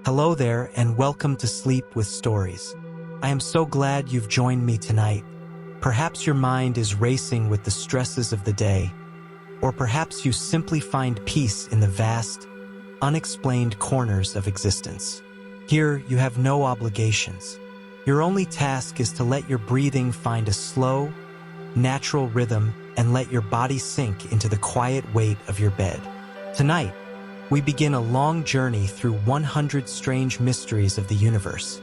Hello there, and welcome to Sleep with Stories. I am so glad you've joined me tonight. Perhaps your mind is racing with the stresses of the day, or perhaps you simply find peace in the vast, unexplained corners of existence. Here, you have no obligations. Your only task is to let your breathing find a slow, natural rhythm and let your body sink into the quiet weight of your bed. Tonight, we begin a long journey through 100 strange mysteries of the universe.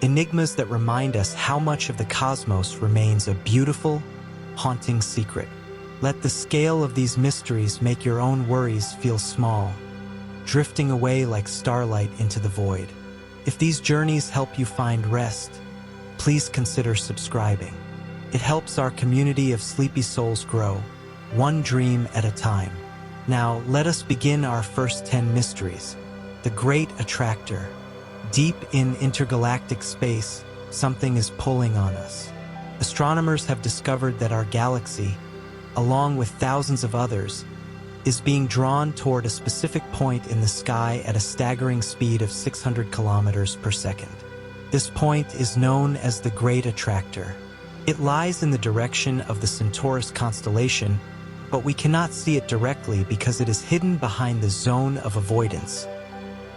Enigmas that remind us how much of the cosmos remains a beautiful, haunting secret. Let the scale of these mysteries make your own worries feel small, drifting away like starlight into the void. If these journeys help you find rest, please consider subscribing. It helps our community of sleepy souls grow, one dream at a time. Now, let us begin our first 10 mysteries. The Great Attractor. Deep in intergalactic space, something is pulling on us. Astronomers have discovered that our galaxy, along with thousands of others, is being drawn toward a specific point in the sky at a staggering speed of 600 kilometers per second. This point is known as the Great Attractor. It lies in the direction of the Centaurus constellation, but we cannot see it directly because it is hidden behind the zone of avoidance,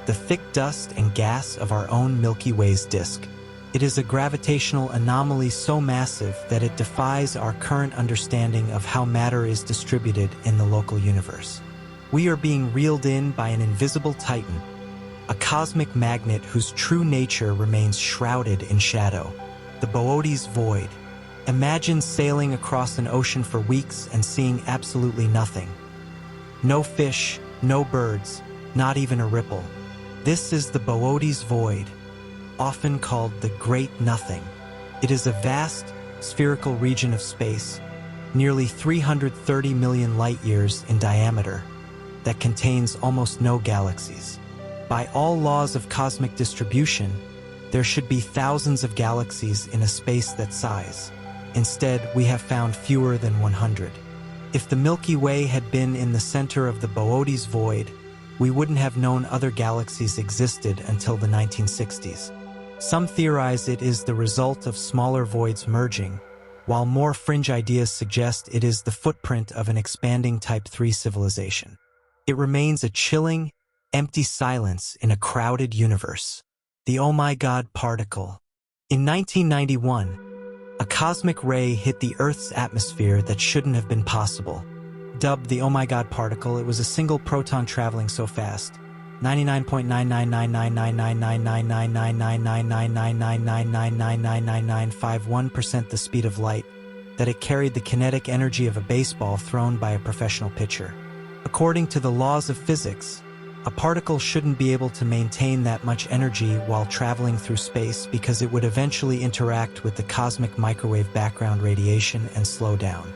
the thick dust and gas of our own Milky Way's disk. It is a gravitational anomaly so massive that it defies our current understanding of how matter is distributed in the local universe. We are being reeled in by an invisible titan, a cosmic magnet whose true nature remains shrouded in shadow. The Boötes Void. Imagine sailing across an ocean for weeks and seeing absolutely nothing. No fish, no birds, not even a ripple. This is the Boötes Void, often called the Great Nothing. It is a vast, spherical region of space, nearly 330 million light-years in diameter, that contains almost no galaxies. By all laws of cosmic distribution, there should be thousands of galaxies in a space that size. Instead, we have found fewer than 100. If the Milky Way had been in the center of the Boötes Void, we wouldn't have known other galaxies existed until the 1960s. Some theorize it is the result of smaller voids merging, while more fringe ideas suggest it is the footprint of an expanding Type 3 civilization. It remains a chilling, empty silence in a crowded universe. The Oh My God particle. In 1991, a cosmic ray hit the Earth's atmosphere that shouldn't have been possible. Dubbed the Oh My God particle, it was a single proton traveling so fast, 99.999999999999999999999999999999999999999999999999999999999999999999999999999999999999999999999999999999999% the speed of light, that it carried the kinetic energy of a baseball thrown by a professional pitcher. According to the laws of physics, a particle shouldn't be able to maintain that much energy while traveling through space because it would eventually interact with the cosmic microwave background radiation and slow down.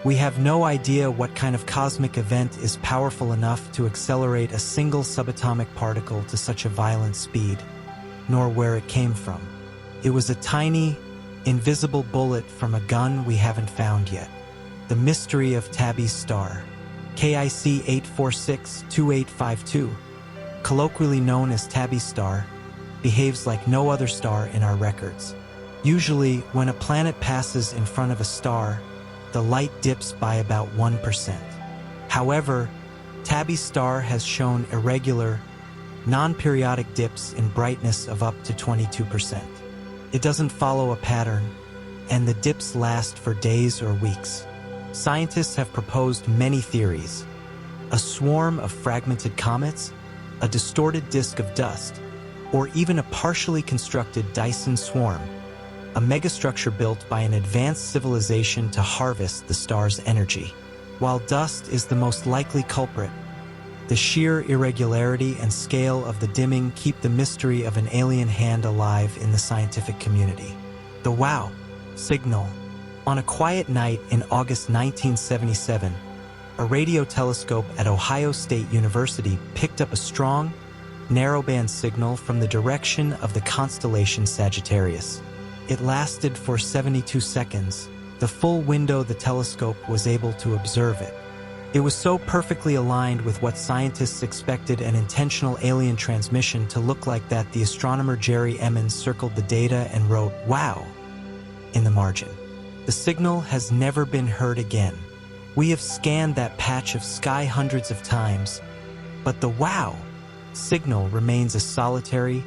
We have no idea what kind of cosmic event is powerful enough to accelerate a single subatomic particle to such a violent speed, nor where it came from. It was a tiny, invisible bullet from a gun we haven't found yet. The mystery of Tabby's star. KIC 8462852, colloquially known as Tabby's star, behaves like no other star in our records. Usually, when a planet passes in front of a star, the light dips by about 1%. However, Tabby's star has shown irregular, non-periodic dips in brightness of up to 22%. It doesn't follow a pattern, and the dips last for days or weeks. Scientists have proposed many theories: a swarm of fragmented comets, a distorted disk of dust, or even a partially constructed Dyson swarm, a megastructure built by an advanced civilization to harvest the star's energy. While dust is the most likely culprit, the sheer irregularity and scale of the dimming keep the mystery of an alien hand alive in the scientific community. The WOW signal. On a quiet night in August 1977, a radio telescope at Ohio State University picked up a strong, narrowband signal from the direction of the constellation Sagittarius. It lasted for 72 seconds, the full window the telescope was able to observe it. It was so perfectly aligned with what scientists expected an intentional alien transmission to look like that the astronomer Jerry Emmons circled the data and wrote, "Wow," in the margin. The signal has never been heard again. We have scanned that patch of sky hundreds of times, but the "wow" signal remains a solitary,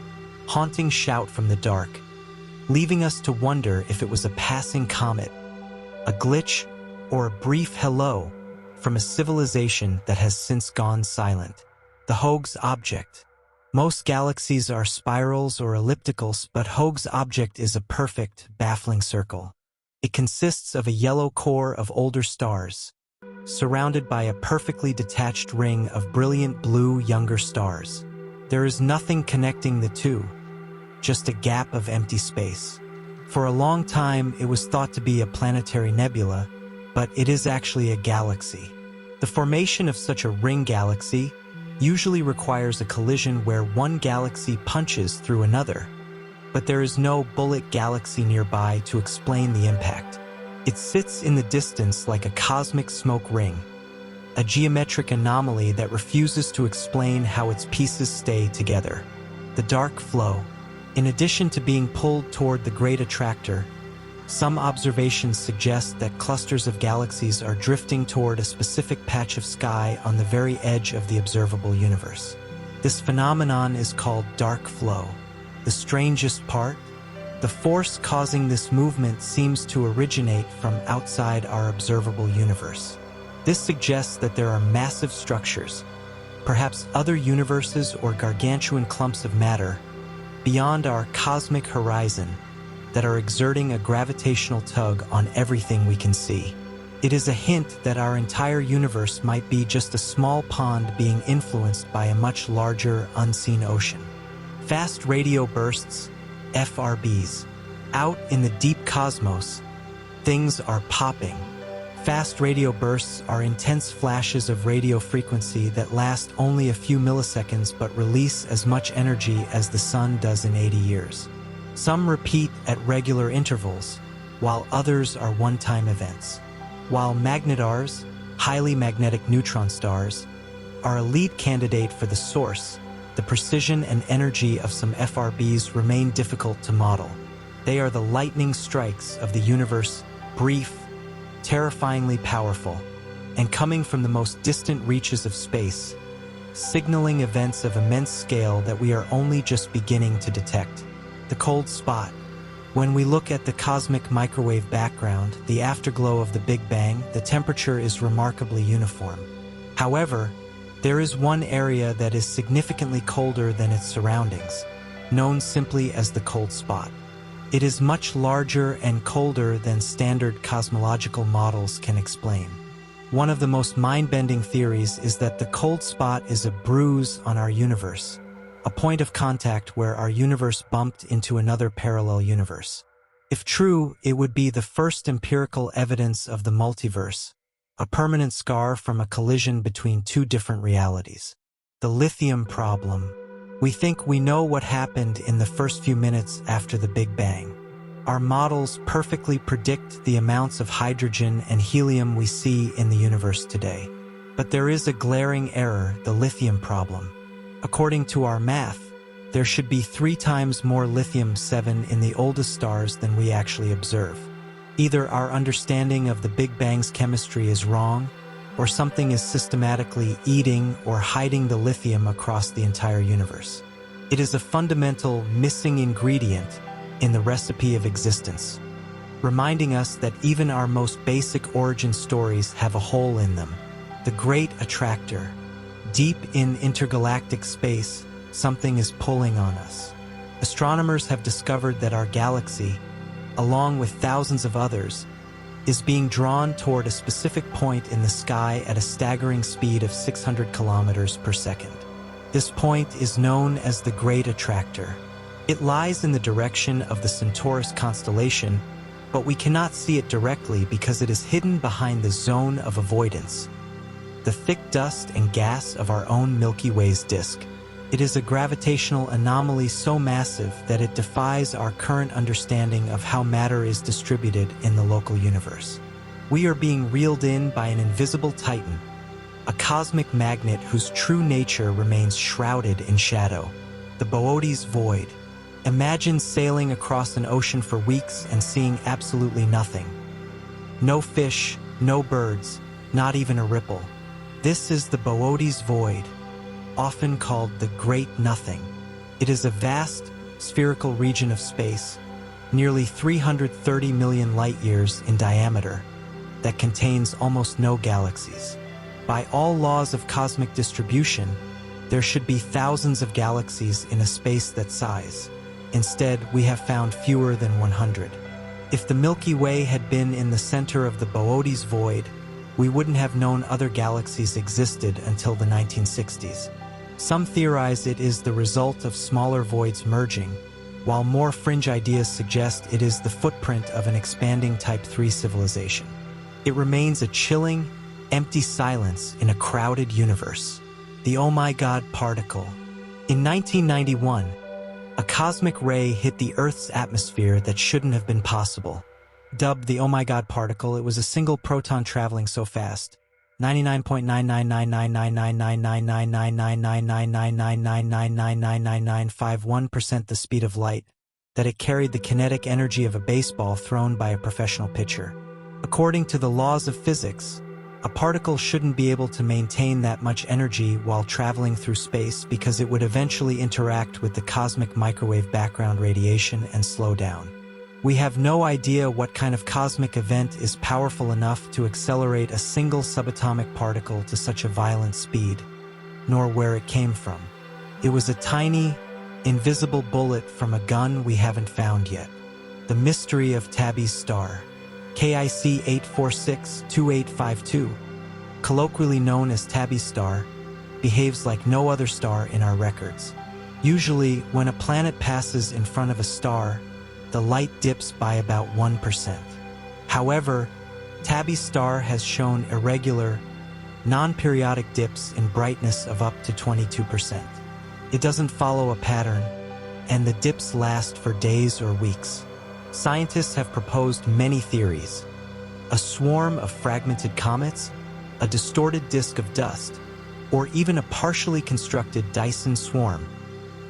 haunting shout from the dark, leaving us to wonder if it was a passing comet, a glitch, or a brief hello from a civilization that has since gone silent. The Hoag's object. Most galaxies are spirals or ellipticals, but Hoag's object is a perfect, baffling circle. It consists of a yellow core of older stars, surrounded by a perfectly detached ring of brilliant blue younger stars. There is nothing connecting the two, just a gap of empty space. For a long time, it was thought to be a planetary nebula, but it is actually a galaxy. The formation of such a ring galaxy usually requires a collision where one galaxy punches through another, but there is no bullet galaxy nearby to explain the impact. It sits in the distance like a cosmic smoke ring, a geometric anomaly that refuses to explain how its pieces stay together. The dark flow. In addition to being pulled toward the great attractor, some observations suggest that clusters of galaxies are drifting toward a specific patch of sky on the very edge of the observable universe. This phenomenon is called dark flow. The strangest part? The force causing this movement seems to originate from outside our observable universe. This suggests that there are massive structures, perhaps other universes or gargantuan clumps of matter, beyond our cosmic horizon, that are exerting a gravitational tug on everything we can see. It is a hint that our entire universe might be just a small pond being influenced by a much larger, unseen ocean. Fast radio bursts, FRBs. Out in the deep cosmos, things are popping. Fast radio bursts are intense flashes of radio frequency that last only a few milliseconds but release as much energy as the sun does in 80 years. Some repeat at regular intervals, while others are one-time events. While magnetars, highly magnetic neutron stars, are a lead candidate for the source, the precision and energy of some FRBs remain difficult to model. They are the lightning strikes of the universe, brief, terrifyingly powerful, and coming from the most distant reaches of space, signaling events of immense scale that we are only just beginning to detect. The cold spot. When we look at the cosmic microwave background, the afterglow of the Big Bang, the temperature is remarkably uniform. However, there is one area that is significantly colder than its surroundings, known simply as the cold spot. It is much larger and colder than standard cosmological models can explain. One of the most mind-bending theories is that the cold spot is a bruise on our universe, a point of contact where our universe bumped into another parallel universe. If true, it would be the first empirical evidence of the multiverse, a permanent scar from a collision between two different realities. The lithium problem. We think we know what happened in the first few minutes after the Big Bang. Our models perfectly predict the amounts of hydrogen and helium we see in the universe today. But there is a glaring error, the lithium problem. According to our math, there should be 3 times more lithium-7 in the oldest stars than we actually observe. Either our understanding of the Big Bang's chemistry is wrong, or something is systematically eating or hiding the lithium across the entire universe. It is a fundamental missing ingredient in the recipe of existence, reminding us that even our most basic origin stories have a hole in them. The Great Attractor. Deep in intergalactic space, something is pulling on us. Astronomers have discovered that our galaxy, along with thousands of others, is being drawn toward a specific point in the sky at a staggering speed of 600 kilometers per second. This point is known as the Great Attractor. It lies in the direction of the Centaurus constellation, but we cannot see it directly because it is hidden behind the zone of avoidance, the thick dust and gas of our own Milky Way's disk. It is a gravitational anomaly so massive that it defies our current understanding of how matter is distributed in the local universe. We are being reeled in by an invisible titan, a cosmic magnet whose true nature remains shrouded in shadow. The Boötes void. Imagine sailing across an ocean for weeks and seeing absolutely nothing. No fish, no birds, not even a ripple. This is the Boötes void, often called the Great Nothing. It is a vast, spherical region of space, nearly 330 million light-years in diameter, that contains almost no galaxies. By all laws of cosmic distribution, there should be thousands of galaxies in a space that size. Instead, we have found fewer than 100. If the Milky Way had been in the center of the Boötes void, we wouldn't have known other galaxies existed until the 1960s. Some theorize it is the result of smaller voids merging, while more fringe ideas suggest it is the footprint of an expanding Type 3 civilization. It remains a chilling, empty silence in a crowded universe. The Oh My God particle. In 1991, a cosmic ray hit the Earth's atmosphere that shouldn't have been possible. Dubbed the Oh My God particle, it was a single proton traveling so fast, 99.999999999999999999999999999999999999999999999999999999999999999999999999999999999999999999999999999% the speed of light, that it carried the kinetic energy of a baseball thrown by a professional pitcher. According to the laws of physics, a particle shouldn't be able to maintain that much energy while traveling through space because it would eventually interact with the cosmic microwave background radiation and slow down. We have no idea what kind of cosmic event is powerful enough to accelerate a single subatomic particle to such a violent speed, nor where it came from. It was a tiny, invisible bullet from a gun we haven't found yet. The mystery of Tabby's star. KIC 8462852, colloquially known as Tabby's star, behaves like no other star in our records. Usually, when a planet passes in front of a star, the light dips by about 1%. However, Tabby's star has shown irregular, non-periodic dips in brightness of up to 22%. It doesn't follow a pattern, and the dips last for days or weeks. Scientists have proposed many theories. A swarm of fragmented comets, a distorted disk of dust, or even a partially constructed Dyson swarm,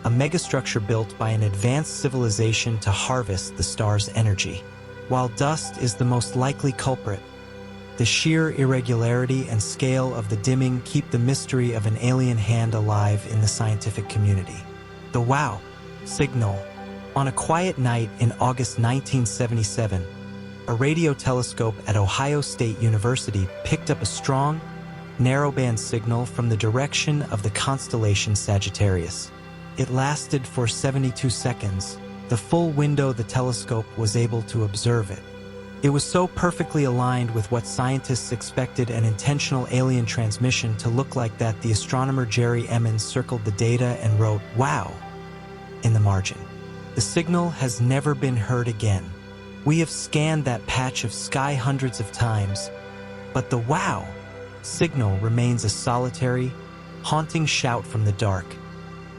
a megastructure built by an advanced civilization to harvest the star's energy. While dust is the most likely culprit, the sheer irregularity and scale of the dimming keep the mystery of an alien hand alive in the scientific community. The WOW signal. On a quiet night in August 1977, a radio telescope at Ohio State University picked up a strong, narrowband signal from the direction of the constellation Sagittarius. It lasted for 72 seconds, the full window the telescope was able to observe it. It was so perfectly aligned with what scientists expected an intentional alien transmission to look like that the astronomer Jerry Emmons circled the data and wrote, "Wow," in the margin. The signal has never been heard again. We have scanned that patch of sky hundreds of times, but the WOW signal remains a solitary, haunting shout from the dark,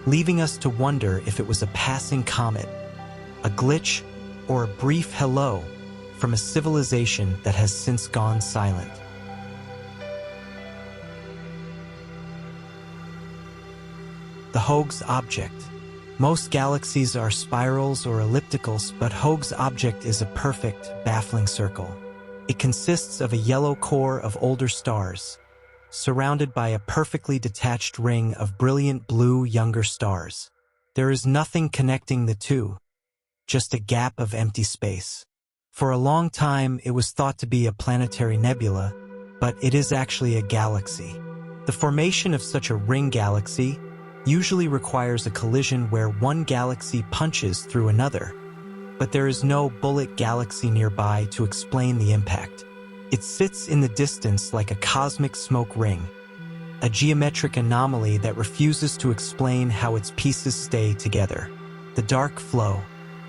leaving us to wonder if it was a passing comet, a glitch, or a brief hello from a civilization that has since gone silent. The Hoag's object. Most galaxies are spirals or ellipticals, but Hoag's object is a perfect, baffling circle. It consists of a yellow core of older stars, surrounded by a perfectly detached ring of brilliant blue younger stars. There is nothing connecting the two, just a gap of empty space. For a long time, it was thought to be a planetary nebula, but it is actually a galaxy. The formation of such a ring galaxy usually requires a collision where one galaxy punches through another, but there is no bullet galaxy nearby to explain the impact. It sits in the distance like a cosmic smoke ring, a geometric anomaly that refuses to explain how its pieces stay together. The dark flow.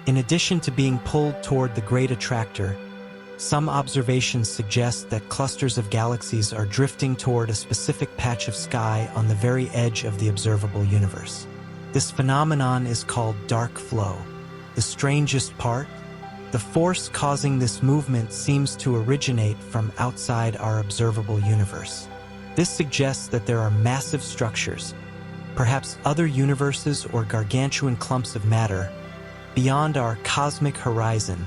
In addition to being pulled toward the great attractor, some observations suggest that clusters of galaxies are drifting toward a specific patch of sky on the very edge of the observable universe. This phenomenon is called dark flow. The strangest part? The force causing this movement seems to originate from outside our observable universe. This suggests that there are massive structures, perhaps other universes or gargantuan clumps of matter, beyond our cosmic horizon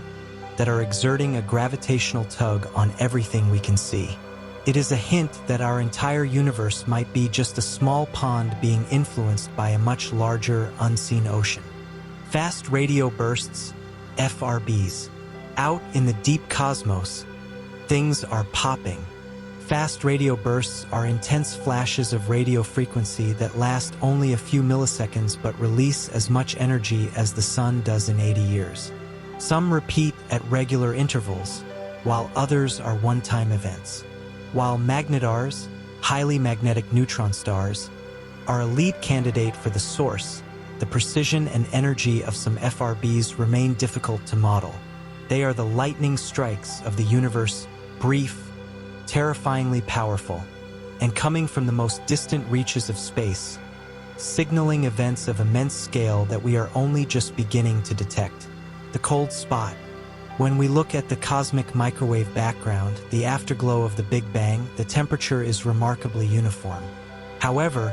that are exerting a gravitational tug on everything we can see. It is a hint that our entire universe might be just a small pond being influenced by a much larger, unseen ocean. Fast radio bursts, FRBs. Out in the deep cosmos, things are popping. Fast radio bursts are intense flashes of radio frequency that last only a few milliseconds but release as much energy as the sun does in 80 years. Some repeat at regular intervals, while others are one-time events. While magnetars, highly magnetic neutron stars, are a lead candidate for the source, the precision and energy of some FRBs remain difficult to model. They are the lightning strikes of the universe, brief, terrifyingly powerful, and coming from the most distant reaches of space, signaling events of immense scale that we are only just beginning to detect. The cold spot. When we look at the cosmic microwave background, the afterglow of the Big Bang, the temperature is remarkably uniform. However,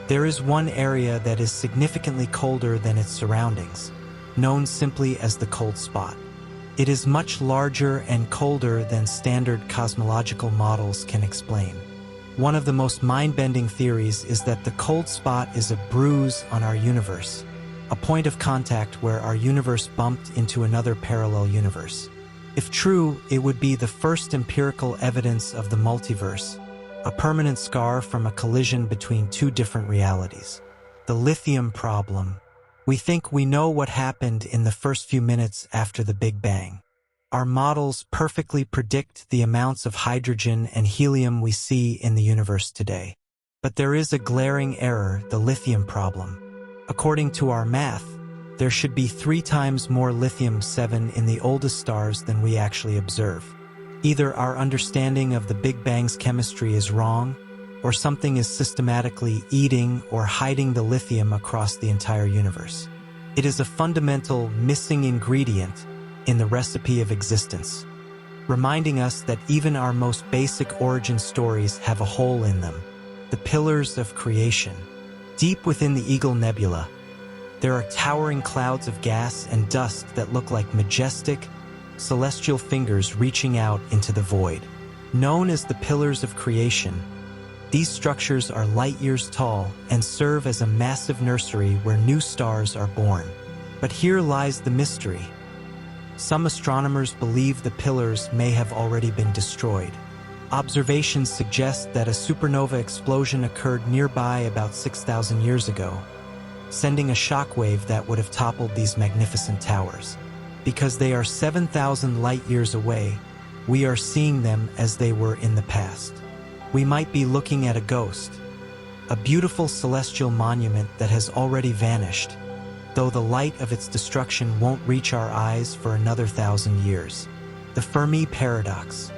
there is one area that is significantly colder than its surroundings, known simply as the cold spot. It is much larger and colder than standard cosmological models can explain. One of the most mind-bending theories is that the cold spot is a bruise on our universe, a point of contact where our universe bumped into another parallel universe. If true, it would be the first empirical evidence of the multiverse, a permanent scar from a collision between two different realities. The lithium problem. We think we know what happened in the first few minutes after the Big Bang. Our models perfectly predict the amounts of hydrogen and helium we see in the universe today. But there is a glaring error, the lithium problem. According to our math, there should be 3 times more lithium-7 in the oldest stars than we actually observe. Either our understanding of the Big Bang's chemistry is wrong, or something is systematically eating or hiding the lithium across the entire universe. It is a fundamental missing ingredient in the recipe of existence, reminding us that even our most basic origin stories have a hole in them, the pillars of creation. Deep within the Eagle Nebula, there are towering clouds of gas and dust that look like majestic, celestial fingers reaching out into the void. Known as the pillars of creation, these structures are light years tall and serve as a massive nursery where new stars are born. But here lies the mystery. Some astronomers believe the pillars may have already been destroyed. Observations suggest that a supernova explosion occurred nearby about 6,000 years ago, sending a shockwave that would have toppled these magnificent towers. Because they are 7,000 light years away, we are seeing them as they were in the past. We might be looking at a ghost, a beautiful celestial monument that has already vanished, though the light of its destruction won't reach our eyes for another 1,000 years. The Fermi paradox.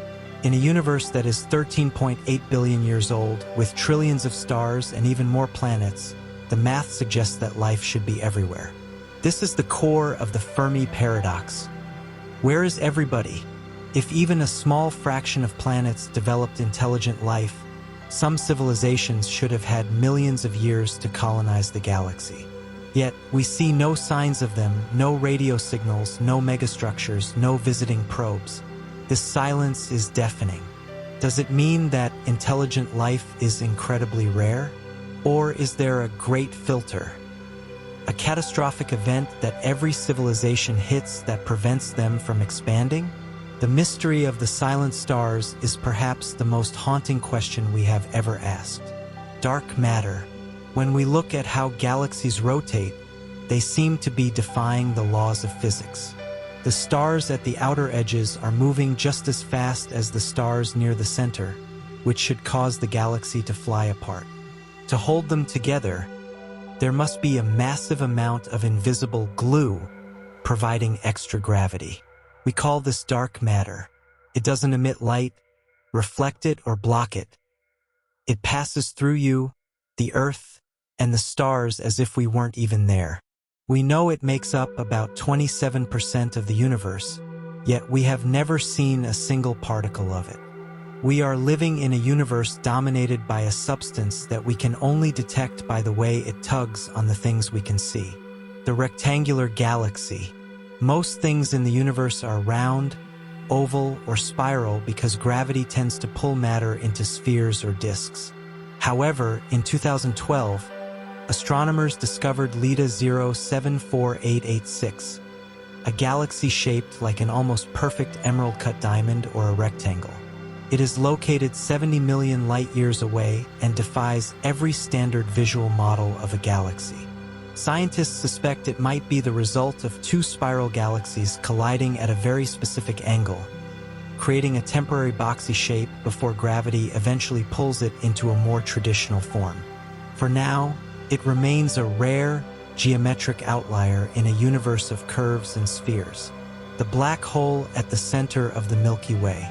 In a universe that is 13.8 billion years old, with trillions of stars and even more planets, the math suggests that life should be everywhere. This is the core of the Fermi paradox. Where is everybody? If even a small fraction of planets developed intelligent life, some civilizations should have had millions of years to colonize the galaxy. Yet, we see no signs of them, no radio signals, no megastructures, no visiting probes. This silence is deafening. Does it mean that intelligent life is incredibly rare? Or is there a great filter? A catastrophic event that every civilization hits that prevents them from expanding? The mystery of the silent stars is perhaps the most haunting question we have ever asked. Dark matter. When we look at how galaxies rotate, they seem to be defying the laws of physics. The stars at the outer edges are moving just as fast as the stars near the center, which should cause the galaxy to fly apart. To hold them together, there must be a massive amount of invisible glue providing extra gravity. We call this dark matter. It doesn't emit light, reflect it, or block it. It passes through you, the Earth, and the stars as if we weren't even there. We know it makes up about 27% of the universe, yet we have never seen a single particle of it. We are living in a universe dominated by a substance that we can only detect by the way it tugs on the things we can see. The rectangular galaxy. Most things in the universe are round, oval, or spiral because gravity tends to pull matter into spheres or disks. However, in 2012, astronomers discovered LIDA 074886, a galaxy shaped like an almost perfect emerald-cut diamond or a rectangle. It is located 70 million light-years away and defies every standard visual model of a galaxy. Scientists suspect it might be the result of two spiral galaxies colliding at a very specific angle, creating a temporary boxy shape before gravity eventually pulls it into a more traditional form. For now, it remains a rare, geometric outlier in a universe of curves and spheres. The black hole at the center of the Milky Way.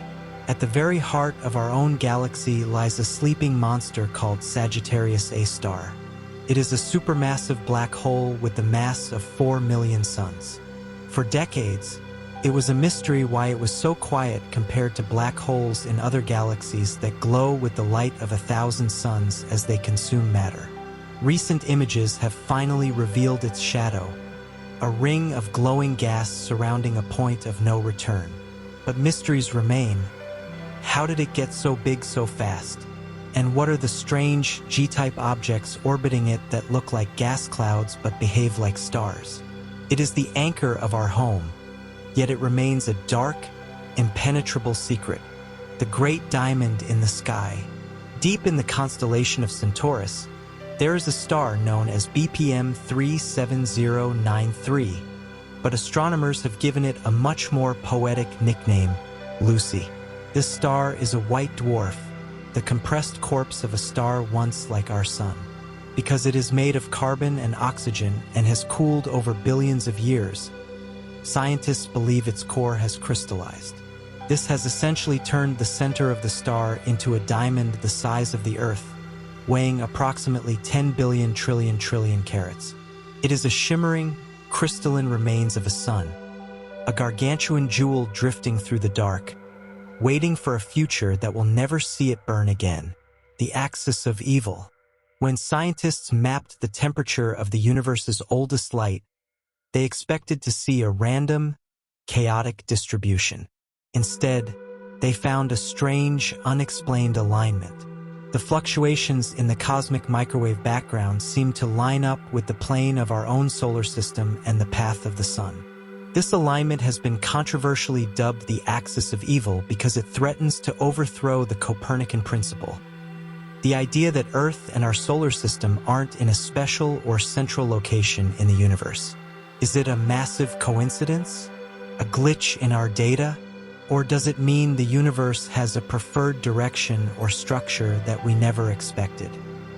At the very heart of our own galaxy lies a sleeping monster called Sagittarius A star. It is a supermassive black hole with the mass of 4 million suns. For decades, it was a mystery why it was so quiet compared to black holes in other galaxies that glow with the light of 1,000 suns as they consume matter. Recent images have finally revealed its shadow, a ring of glowing gas surrounding a point of no return. But mysteries remain. How did it get so big so fast? And what are the strange G-type objects orbiting it that look like gas clouds but behave like stars? It is the anchor of our home, yet it remains a dark, impenetrable secret. The great diamond in the sky. Deep in the constellation of Centaurus, there is a star known as BPM 37093, but astronomers have given it a much more poetic nickname, Lucy. This star is a white dwarf, the compressed corpse of a star once like our sun. Because it is made of carbon and oxygen and has cooled over billions of years, scientists believe its core has crystallized. This has essentially turned the center of the star into a diamond the size of the Earth, weighing approximately 10 billion trillion carats. It is a shimmering, crystalline remains of a sun, a gargantuan jewel drifting through the dark, waiting for a future that will never see it burn again. The axis of evil. When scientists mapped the temperature of the universe's oldest light, they expected to see a random, chaotic distribution. Instead, they found a strange, unexplained alignment. The fluctuations in the cosmic microwave background seem to line up with the plane of our own solar system and the path of the sun. This alignment has been controversially dubbed the axis of evil because it threatens to overthrow the Copernican principle. The idea that Earth and our solar system aren't in a special or central location in the universe. Is it a massive coincidence? A glitch in our data? Or does it mean the universe has a preferred direction or structure that we never expected?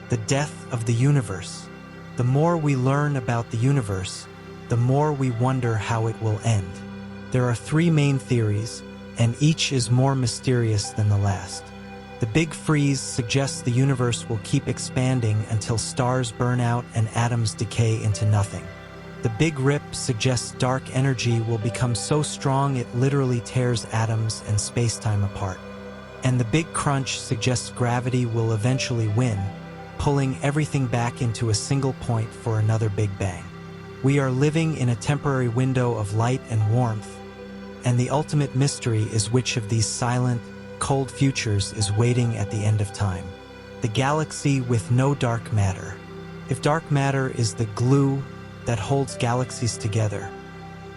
The death of the universe. The more we learn about the universe, the more we wonder how it will end. There are three main theories, and each is more mysterious than the last. The Big Freeze suggests the universe will keep expanding until stars burn out and atoms decay into nothing. The Big Rip suggests dark energy will become so strong it literally tears atoms and space-time apart. And the Big Crunch suggests gravity will eventually win, pulling everything back into a single point for another Big Bang. We are living in a temporary window of light and warmth, and the ultimate mystery is which of these silent, cold futures is waiting at the end of time. The galaxy with no dark matter. If dark matter is the glue that holds galaxies together,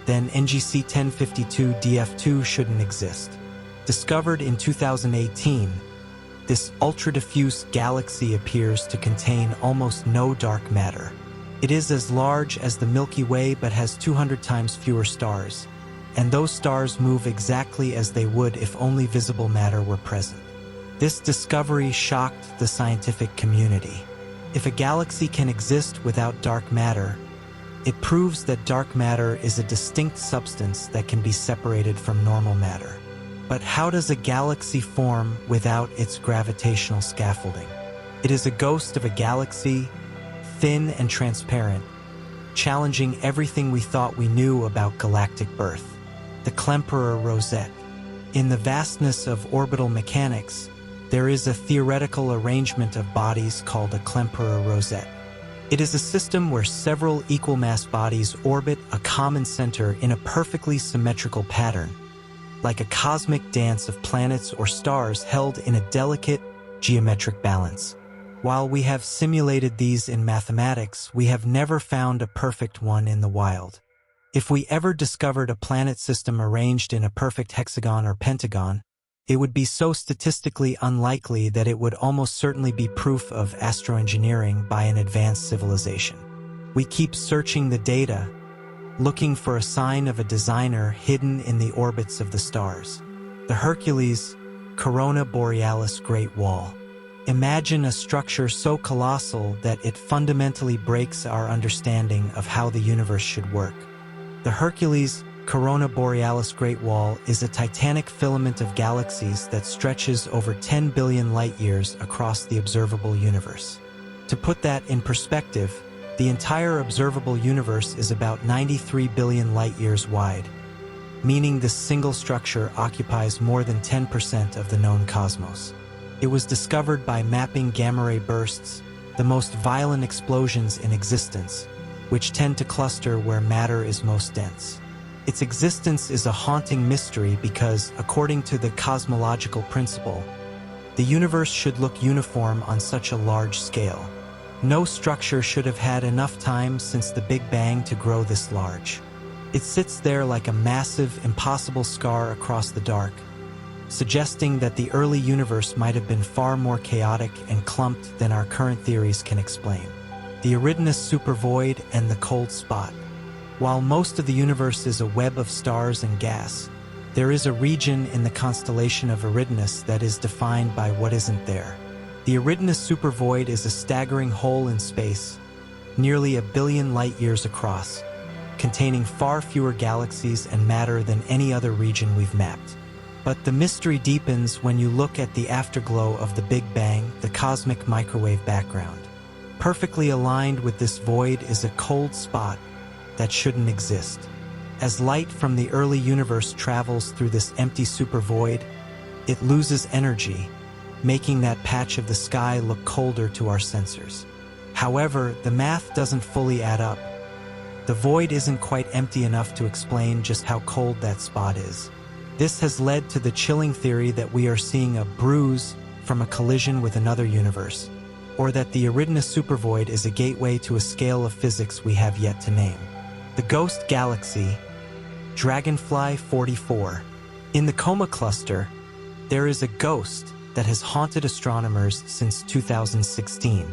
then NGC 1052 DF2 shouldn't exist. Discovered in 2018, this ultra-diffuse galaxy appears to contain almost no dark matter. It is as large as the Milky Way but has 200 times fewer stars, and those stars move exactly as they would if only visible matter were present. This discovery shocked the scientific community. If a galaxy can exist without dark matter, it proves that dark matter is a distinct substance that can be separated from normal matter. But how does a galaxy form without its gravitational scaffolding? It is a ghost of a galaxy, thin and transparent, challenging everything we thought we knew about galactic birth. The Klemperer Rosette. In the vastness of orbital mechanics, there is a theoretical arrangement of bodies called a Klemperer rosette. It is a system where several equal-mass bodies orbit a common center in a perfectly symmetrical pattern, like a cosmic dance of planets or stars held in a delicate geometric balance. While we have simulated these in mathematics, we have never found a perfect one in the wild. If we ever discovered a planet system arranged in a perfect hexagon or pentagon, it would be so statistically unlikely that it would almost certainly be proof of astroengineering by an advanced civilization. We keep searching the data, looking for a sign of a designer hidden in the orbits of the stars. The Hercules, Corona Borealis Great Wall. Imagine a structure so colossal that it fundamentally breaks our understanding of how the universe should work. The Hercules, Corona Borealis Great Wall is a titanic filament of galaxies that stretches over 10 billion light-years across the observable universe. To put that in perspective, the entire observable universe is about 93 billion light-years wide, meaning this single structure occupies more than 10% of the known cosmos. It was discovered by mapping gamma-ray bursts, the most violent explosions in existence, which tend to cluster where matter is most dense. Its existence is a haunting mystery because, according to the cosmological principle, the universe should look uniform on such a large scale. No structure should have had enough time since the Big Bang to grow this large. It sits there like a massive, impossible scar across the dark, suggesting that the early universe might have been far more chaotic and clumped than our current theories can explain. The Eridanus supervoid and the cold spot. While most of the universe is a web of stars and gas, there is a region in the constellation of Eridanus that is defined by what isn't there. The Eridanus supervoid is a staggering hole in space, nearly 1 billion light-years across, containing far fewer galaxies and matter than any other region we've mapped. But the mystery deepens when you look at the afterglow of the Big Bang, the cosmic microwave background. Perfectly aligned with this void is a cold spot that shouldn't exist. As light from the early universe travels through this empty supervoid, it loses energy, making that patch of the sky look colder to our sensors. However, the math doesn't fully add up. The void isn't quite empty enough to explain just how cold that spot is. This has led to the chilling theory that we are seeing a bruise from a collision with another universe, or that the Eridanus supervoid is a gateway to a scale of physics we have yet to name. The Ghost Galaxy, Dragonfly 44. In the Coma Cluster, there is a ghost that has haunted astronomers since 2016.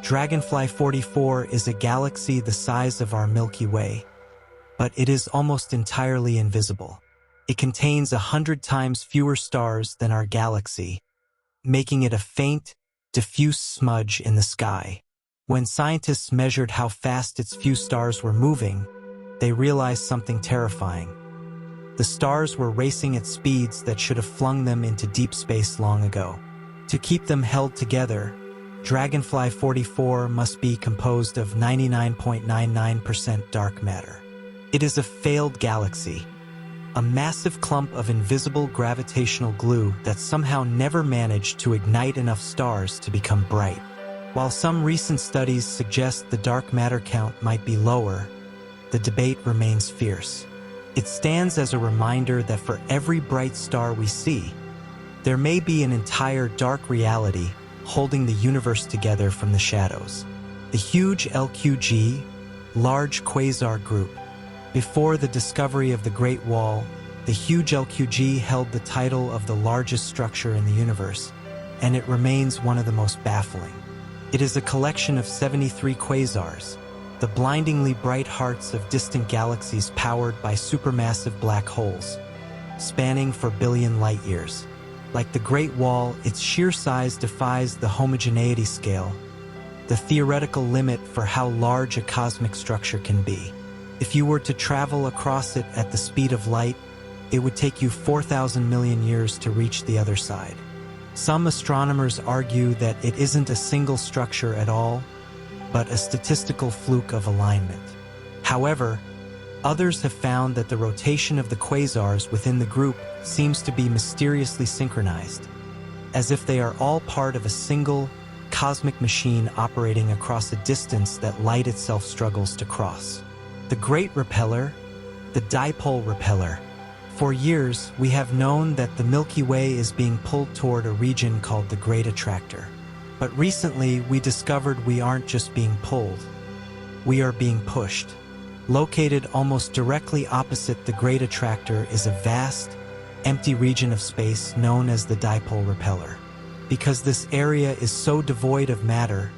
Dragonfly 44 is a galaxy the size of our Milky Way, but it is almost entirely invisible. It contains 100 times fewer stars than our galaxy, making it a faint, diffuse smudge in the sky. When scientists measured how fast its few stars were moving, they realized something terrifying. The stars were racing at speeds that should have flung them into deep space long ago. To keep them held together, Dragonfly 44 must be composed of 99.99% dark matter. It is a failed galaxy, a massive clump of invisible gravitational glue that somehow never managed to ignite enough stars to become bright. While some recent studies suggest the dark matter count might be lower, the debate remains fierce. It stands as a reminder that for every bright star we see, there may be an entire dark reality holding the universe together from the shadows. The huge LQG, Large Quasar Group. Before the discovery of the Great Wall, the huge LQG held the title of the largest structure in the universe, and it remains one of the most baffling. It is a collection of 73 quasars, the blindingly bright hearts of distant galaxies powered by supermassive black holes, spanning for billion light-years. Like the Great Wall, its sheer size defies the homogeneity scale, the theoretical limit for how large a cosmic structure can be. If you were to travel across it at the speed of light, it would take you 4,000 million years to reach the other side. Some astronomers argue that it isn't a single structure at all, but a statistical fluke of alignment. However, Others have found that the rotation of the quasars within the group seems to be mysteriously synchronized, as if they are all part of a single, cosmic machine operating across a distance that light itself struggles to cross. The Great Repeller, the Dipole Repeller. For years, we have known that the Milky Way is being pulled toward a region called the Great Attractor. But recently, we discovered we aren't just being pulled. We are being pushed. Located almost directly opposite the Great Attractor is a vast, empty region of space known as the Dipole Repeller. Because this area is so devoid of matter,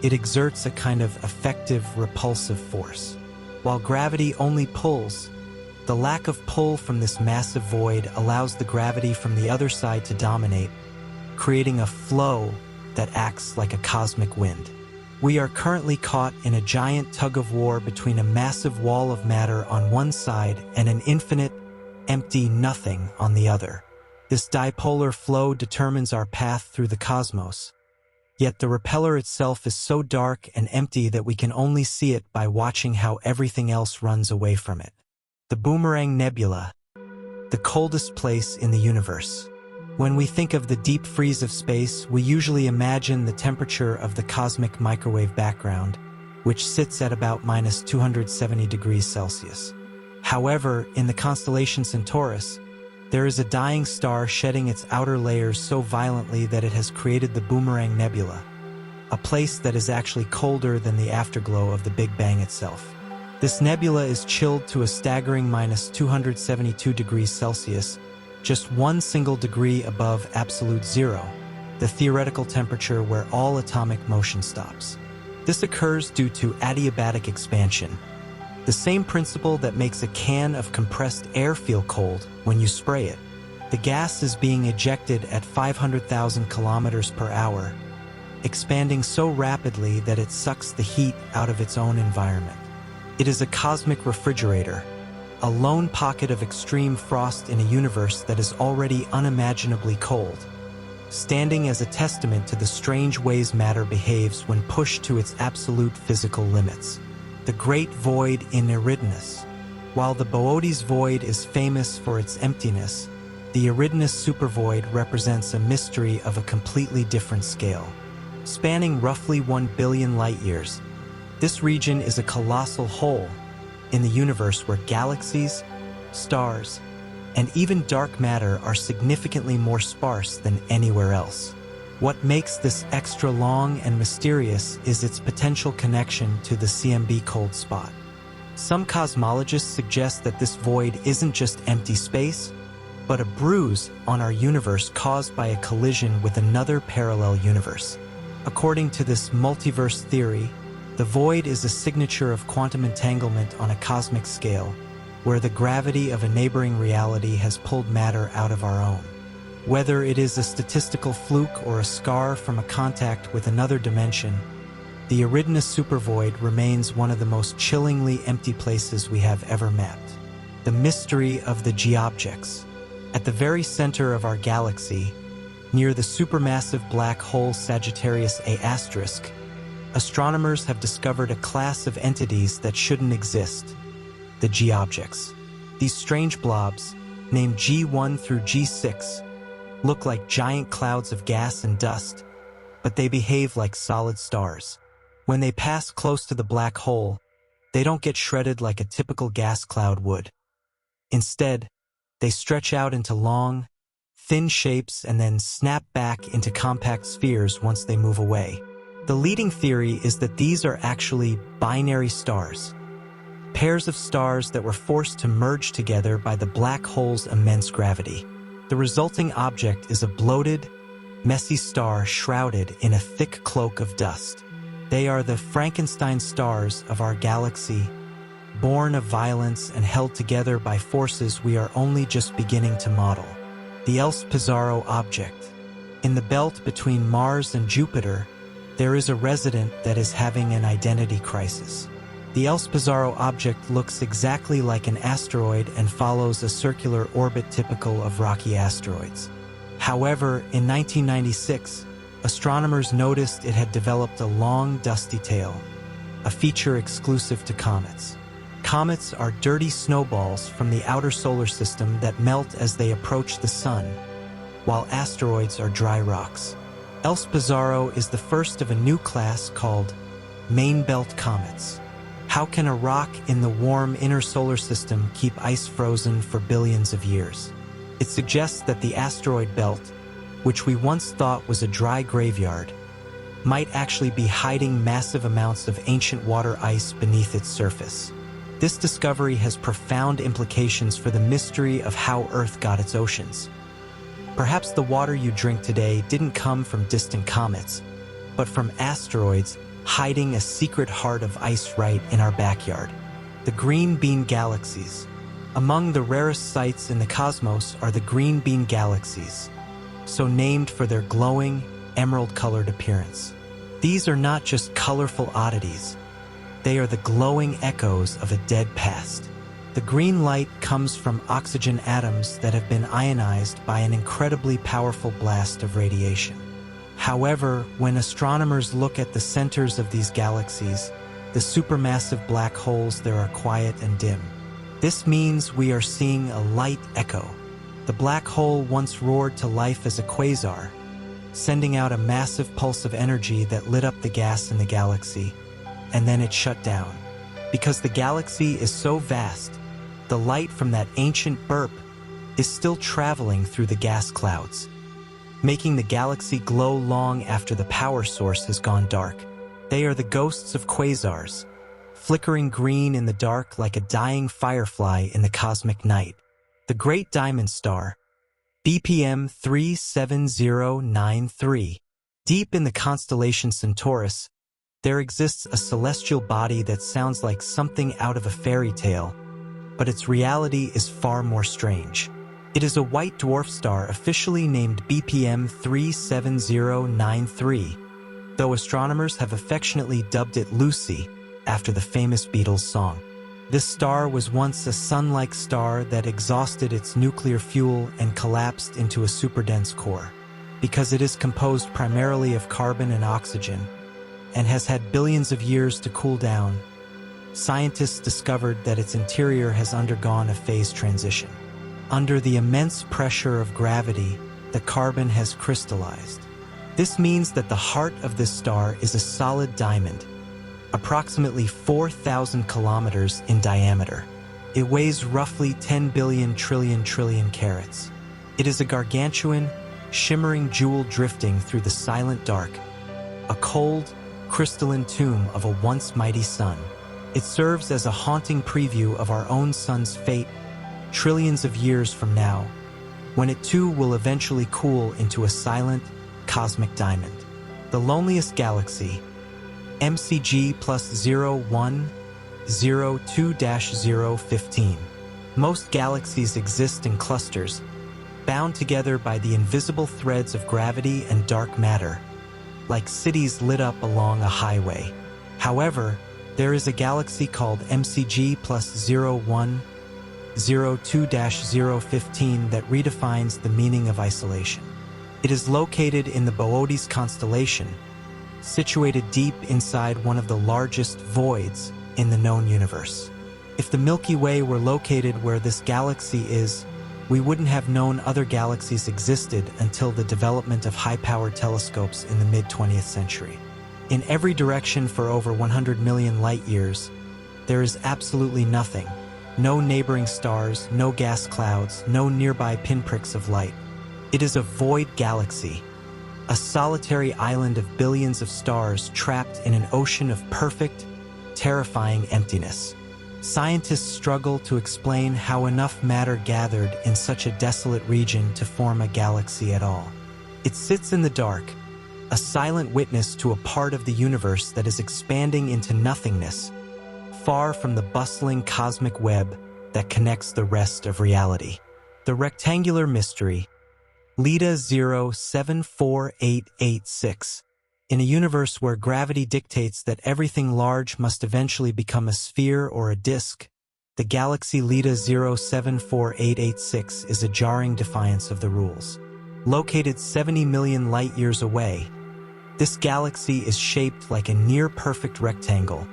it exerts a kind of effective repulsive force. While gravity only pulls, the lack of pull from this massive void allows the gravity from the other side to dominate, creating a flow that acts like a cosmic wind. We are currently caught in a giant tug-of-war between a massive wall of matter on one side and an infinite, empty nothing on the other. This dipolar flow determines our path through the cosmos. Yet the repeller itself is so dark and empty that we can only see it by watching how everything else runs away from it. The Boomerang Nebula, the coldest place in the universe. When we think of the deep freeze of space, we usually imagine the temperature of the cosmic microwave background, which sits at about minus 270 degrees Celsius. However, in the constellation Centaurus, there is a dying star shedding its outer layers so violently that it has created the Boomerang Nebula, a place that is actually colder than the afterglow of the Big Bang itself. This nebula is chilled to a staggering minus 272 degrees Celsius, just one single degree above absolute zero, the theoretical temperature where all atomic motion stops. This occurs due to adiabatic expansion, the same principle that makes a can of compressed air feel cold when you spray it. The gas is being ejected at 500,000 kilometers per hour, expanding so rapidly that it sucks the heat out of its own environment. It is a cosmic refrigerator, a lone pocket of extreme frost in a universe that is already unimaginably cold, standing as a testament to the strange ways matter behaves when pushed to its absolute physical limits. The Great Void in Eridanus. While the Boötes void is famous for its emptiness, the Eridanus supervoid represents a mystery of a completely different scale. Spanning roughly 1 billion light-years, this region is a colossal hole in the universe where galaxies, stars, and even dark matter are significantly more sparse than anywhere else. What makes this extra long and mysterious is its potential connection to the CMB cold spot. Some cosmologists suggest that this void isn't just empty space, but a bruise on our universe caused by a collision with another parallel universe. According to this multiverse theory, the void is a signature of quantum entanglement on a cosmic scale, where the gravity of a neighboring reality has pulled matter out of our own. Whether it is a statistical fluke or a scar from a contact with another dimension, the Eridanus supervoid remains one of the most chillingly empty places we have ever mapped. The mystery of the G-objects. At the very center of our galaxy, near the supermassive black hole Sagittarius A*, astronomers have discovered a class of entities that shouldn't exist, the G-objects. These strange blobs, named G1 through G6, look like giant clouds of gas and dust, but they behave like solid stars. When they pass close to the black hole, they don't get shredded like a typical gas cloud would. Instead, they stretch out into long, thin shapes and then snap back into compact spheres once they move away. The leading theory is that these are actually binary stars, pairs of stars that were forced to merge together by the black hole's immense gravity. The resulting object is a bloated, messy star shrouded in a thick cloak of dust. They are the Frankenstein stars of our galaxy, born of violence and held together by forces we are only just beginning to model. The Pizarro object. In the belt between Mars and Jupiter, there is a resident that is having an identity crisis. The Pizarro object looks exactly like an asteroid and follows a circular orbit typical of rocky asteroids. However, in 1996, astronomers noticed it had developed a long, dusty tail, a feature exclusive to comets. Comets are dirty snowballs from the outer solar system that melt as they approach the sun, while asteroids are dry rocks. Els Pizarro is the first of a new class called main belt comets. How can a rock in the warm inner solar system keep ice frozen for billions of years? It suggests that the asteroid belt, which we once thought was a dry graveyard, might actually be hiding massive amounts of ancient water ice beneath its surface. This discovery has profound implications for the mystery of how Earth got its oceans. Perhaps the water you drink today didn't come from distant comets, but from asteroids hiding a secret heart of ice right in our backyard. The green bean galaxies. Among the rarest sights in the cosmos are the green bean galaxies, so named for their glowing, emerald-colored appearance. These are not just colorful oddities. They are the glowing echoes of a dead past. The green light comes from oxygen atoms that have been ionized by an incredibly powerful blast of radiation. However, when astronomers look at the centers of these galaxies, the supermassive black holes there are quiet and dim. This means we are seeing a light echo. The black hole once roared to life as a quasar, sending out a massive pulse of energy that lit up the gas in the galaxy, and then it shut down. Because the galaxy is so vast, the light from that ancient burp is still traveling through the gas clouds, making the galaxy glow long after the power source has gone dark. They are the ghosts of quasars, flickering green in the dark like a dying firefly in the cosmic night. The Great Diamond Star, BPM 37093. Deep in the constellation Centaurus, there exists a celestial body that sounds like something out of a fairy tale, but its reality is far more strange. It is a white dwarf star officially named BPM 37093, though astronomers have affectionately dubbed it Lucy after the famous Beatles song. This star was once a sun-like star that exhausted its nuclear fuel and collapsed into a superdense core. Because it is composed primarily of carbon and oxygen, and has had billions of years to cool down, scientists discovered that its interior has undergone a phase transition. Under the immense pressure of gravity, the carbon has crystallized. This means that the heart of this star is a solid diamond, approximately 4,000 kilometers in diameter. It weighs roughly 10 billion trillion carats. It is a gargantuan, shimmering jewel drifting through the silent dark, a cold, crystalline tomb of a once mighty sun. It serves as a haunting preview of our own sun's fate trillions of years from now, when it too will eventually cool into a silent, cosmic diamond. The loneliest galaxy, MCG plus 0102-015. Most galaxies exist in clusters, bound together by the invisible threads of gravity and dark matter, like cities lit up along a highway. However, there is a galaxy called MCG plus 0102-015 that redefines the meaning of isolation. It is located in the Boötes constellation, situated deep inside one of the largest voids in the known universe. If the Milky Way were located where this galaxy is, we wouldn't have known other galaxies existed until the development of high-powered telescopes in the mid-20th century. In every direction for over 100 million light-years, there is absolutely nothing. No neighboring stars, no gas clouds, no nearby pinpricks of light. It is a void galaxy, a solitary island of billions of stars trapped in an ocean of perfect, terrifying emptiness. Scientists struggle to explain how enough matter gathered in such a desolate region to form a galaxy at all. It sits in the dark, a silent witness to a part of the universe that is expanding into nothingness, far from the bustling cosmic web that connects the rest of reality. The rectangular mystery, Leda 074886. In a universe where gravity dictates that everything large must eventually become a sphere or a disk, the galaxy Leda 074886 is a jarring defiance of the rules. Located 70 million light-years away, this galaxy is shaped like a near-perfect rectangle,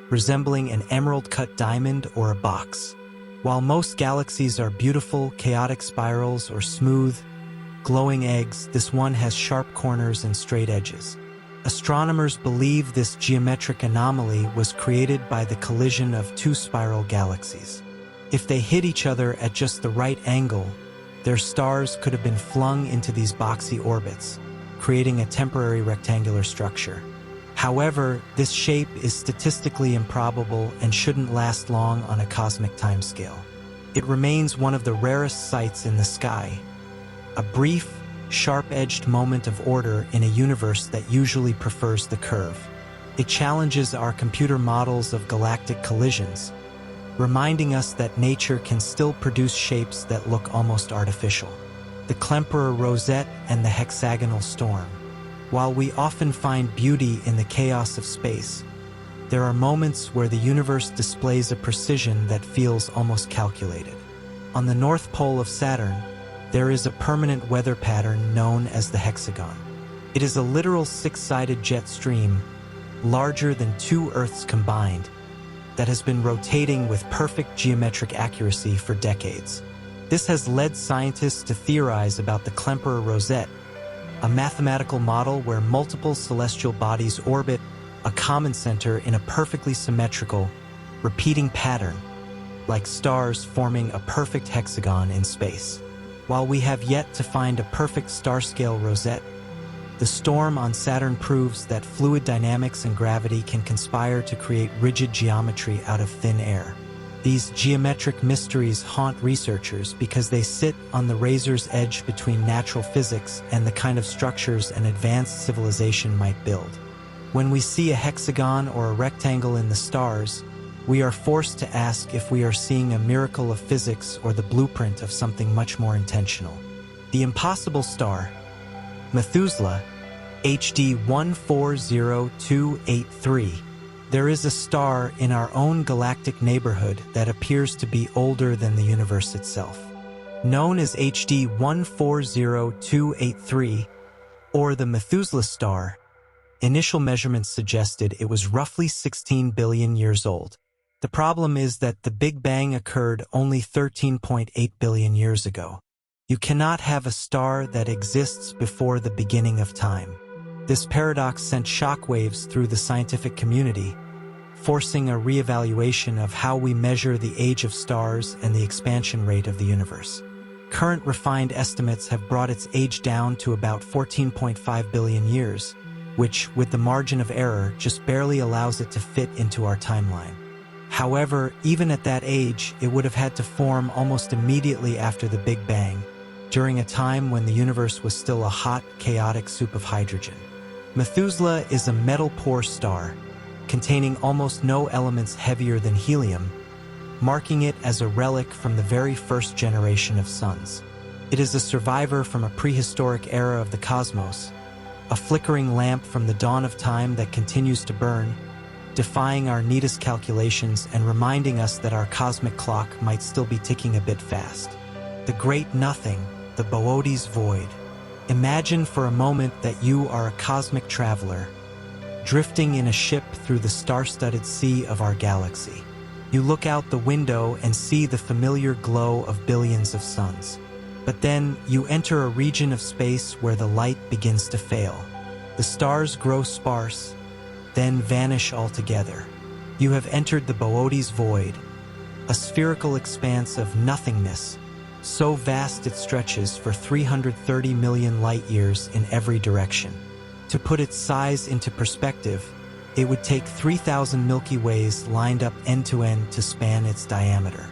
resembling an emerald-cut diamond or a box. While most galaxies are beautiful, chaotic spirals or smooth, glowing eggs, this one has sharp corners and straight edges. Astronomers believe this geometric anomaly was created by the collision of two spiral galaxies. If they hit each other at just the right angle, their stars could have been flung into these boxy orbits, creating a temporary rectangular structure. However, this shape is statistically improbable and shouldn't last long on a cosmic timescale. It remains one of the rarest sights in the sky, a brief, sharp-edged moment of order in a universe that usually prefers the curve. It challenges our computer models of galactic collisions, reminding us that nature can still produce shapes that look almost artificial. The Klemperer rosette and the hexagonal storm. While we often find beauty in the chaos of space, there are moments where the universe displays a precision that feels almost calculated. On the North Pole of Saturn, there is a permanent weather pattern known as the hexagon. It is a literal six-sided jet stream, larger than two Earths combined, that has been rotating with perfect geometric accuracy for decades. This has led scientists to theorize about the Klemperer rosette, a mathematical model where multiple celestial bodies orbit a common center in a perfectly symmetrical, repeating pattern, like stars forming a perfect hexagon in space. While we have yet to find a perfect star-scale rosette, the storm on Saturn proves that fluid dynamics and gravity can conspire to create rigid geometry out of thin air. These geometric mysteries haunt researchers because they sit on the razor's edge between natural physics and the kind of structures an advanced civilization might build. When we see a hexagon or a rectangle in the stars, we are forced to ask if we are seeing a miracle of physics or the blueprint of something much more intentional. The impossible star, Methuselah, HD 140283. There is a star in our own galactic neighborhood that appears to be older than the universe itself. Known as HD 140283, or the Methuselah star, initial measurements suggested it was roughly 16 billion years old. The problem is that the Big Bang occurred only 13.8 billion years ago. You cannot have a star that exists before the beginning of time. This paradox sent shockwaves through the scientific community, forcing a reevaluation of how we measure the age of stars and the expansion rate of the universe. Current refined estimates have brought its age down to about 14.5 billion years, which, with the margin of error, just barely allows it to fit into our timeline. However, even at that age, it would have had to form almost immediately after the Big Bang, during a time when the universe was still a hot, chaotic soup of hydrogen. Methuselah is a metal-poor star, containing almost no elements heavier than helium, marking it as a relic from the very first generation of suns. It is a survivor from a prehistoric era of the cosmos, a flickering lamp from the dawn of time that continues to burn, defying our neatest calculations and reminding us that our cosmic clock might still be ticking a bit fast. The Great Nothing, the Boötes Void. Imagine for a moment that you are a cosmic traveler, drifting in a ship through the star-studded sea of our galaxy. You look out the window and see the familiar glow of billions of suns. But then you enter a region of space where the light begins to fail. The stars grow sparse, then vanish altogether. You have entered the Boötes Void, a spherical expanse of nothingness, so vast it stretches for 330 million light-years in every direction. To put its size into perspective, it would take 3,000 Milky Ways lined up end-to-end to span its diameter.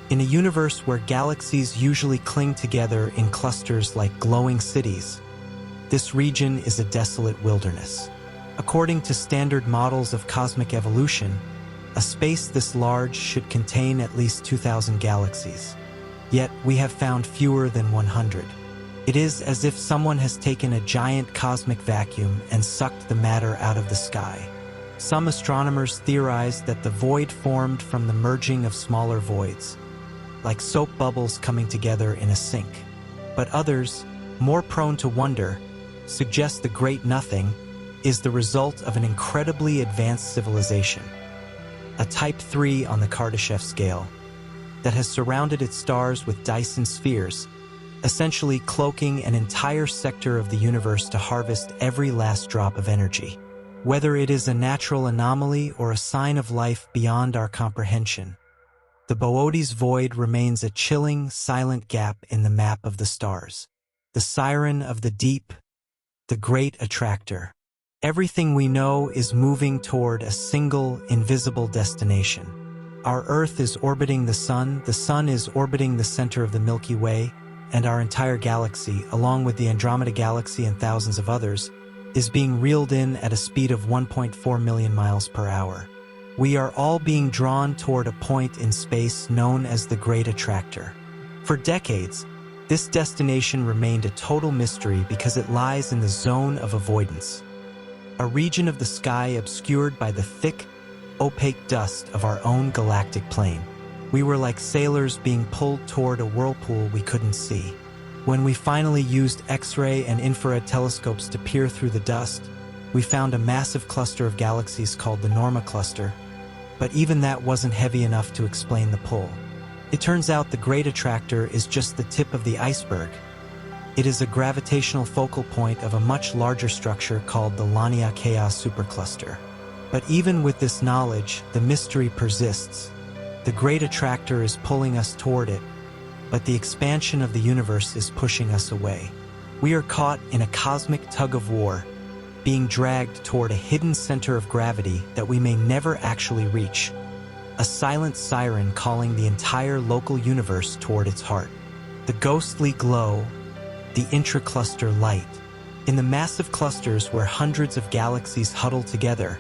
In a universe where galaxies usually cling together in clusters like glowing cities, this region is a desolate wilderness. According to standard models of cosmic evolution, a space this large should contain at least 2,000 galaxies. Yet we have found fewer than 100. It is as if someone has taken a giant cosmic vacuum and sucked the matter out of the sky. Some astronomers theorize that the void formed from the merging of smaller voids, like soap bubbles coming together in a sink. But others, more prone to wonder, suggest the Great Nothing is the result of an incredibly advanced civilization. a Type 3 on the Kardashev scale, that has surrounded its stars with Dyson spheres, essentially cloaking an entire sector of the universe to harvest every last drop of energy. Whether it is a natural anomaly or a sign of life beyond our comprehension, the Boötes void remains a chilling, silent gap in the map of the stars. The siren of the deep, the great attractor. Everything we know is moving toward a single, invisible destination. Our Earth is orbiting the Sun is orbiting the center of the Milky Way, and our entire galaxy, along with the Andromeda Galaxy and thousands of others, is being reeled in at a speed of 1.4 million miles per hour. We are all being drawn toward a point in space known as the Great Attractor. For decades, this destination remained a total mystery because it lies in the zone of avoidance, a region of the sky obscured by the thick, opaque dust of our own galactic plane. We were like sailors being pulled toward a whirlpool we couldn't see. When we finally used X-ray and infrared telescopes to peer through the dust, we found a massive cluster of galaxies called the Norma Cluster, but even that wasn't heavy enough to explain the pull. It turns out the Great Attractor is just the tip of the iceberg. It is a gravitational focal point of a much larger structure called the Laniakea supercluster. But even with this knowledge, the mystery persists. The Great Attractor is pulling us toward it, but the expansion of the universe is pushing us away. We are caught in a cosmic tug-of-war, being dragged toward a hidden center of gravity that we may never actually reach. A silent siren calling the entire local universe toward its heart. The ghostly glow, the intracluster light. In the massive clusters where hundreds of galaxies huddle together,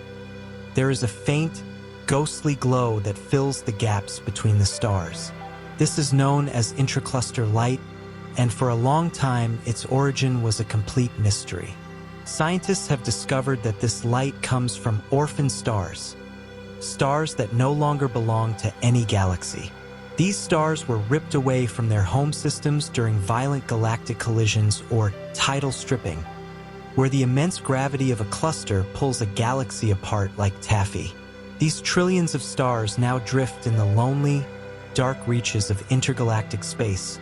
there is a faint, ghostly glow that fills the gaps between the stars. This is known as intracluster light, and for a long time its origin was a complete mystery. Scientists have discovered that this light comes from orphan stars, stars that no longer belong to any galaxy. These stars were ripped away from their home systems during violent galactic collisions or tidal stripping, where the immense gravity of a cluster pulls a galaxy apart like taffy. These trillions of stars now drift in the lonely, dark reaches of intergalactic space,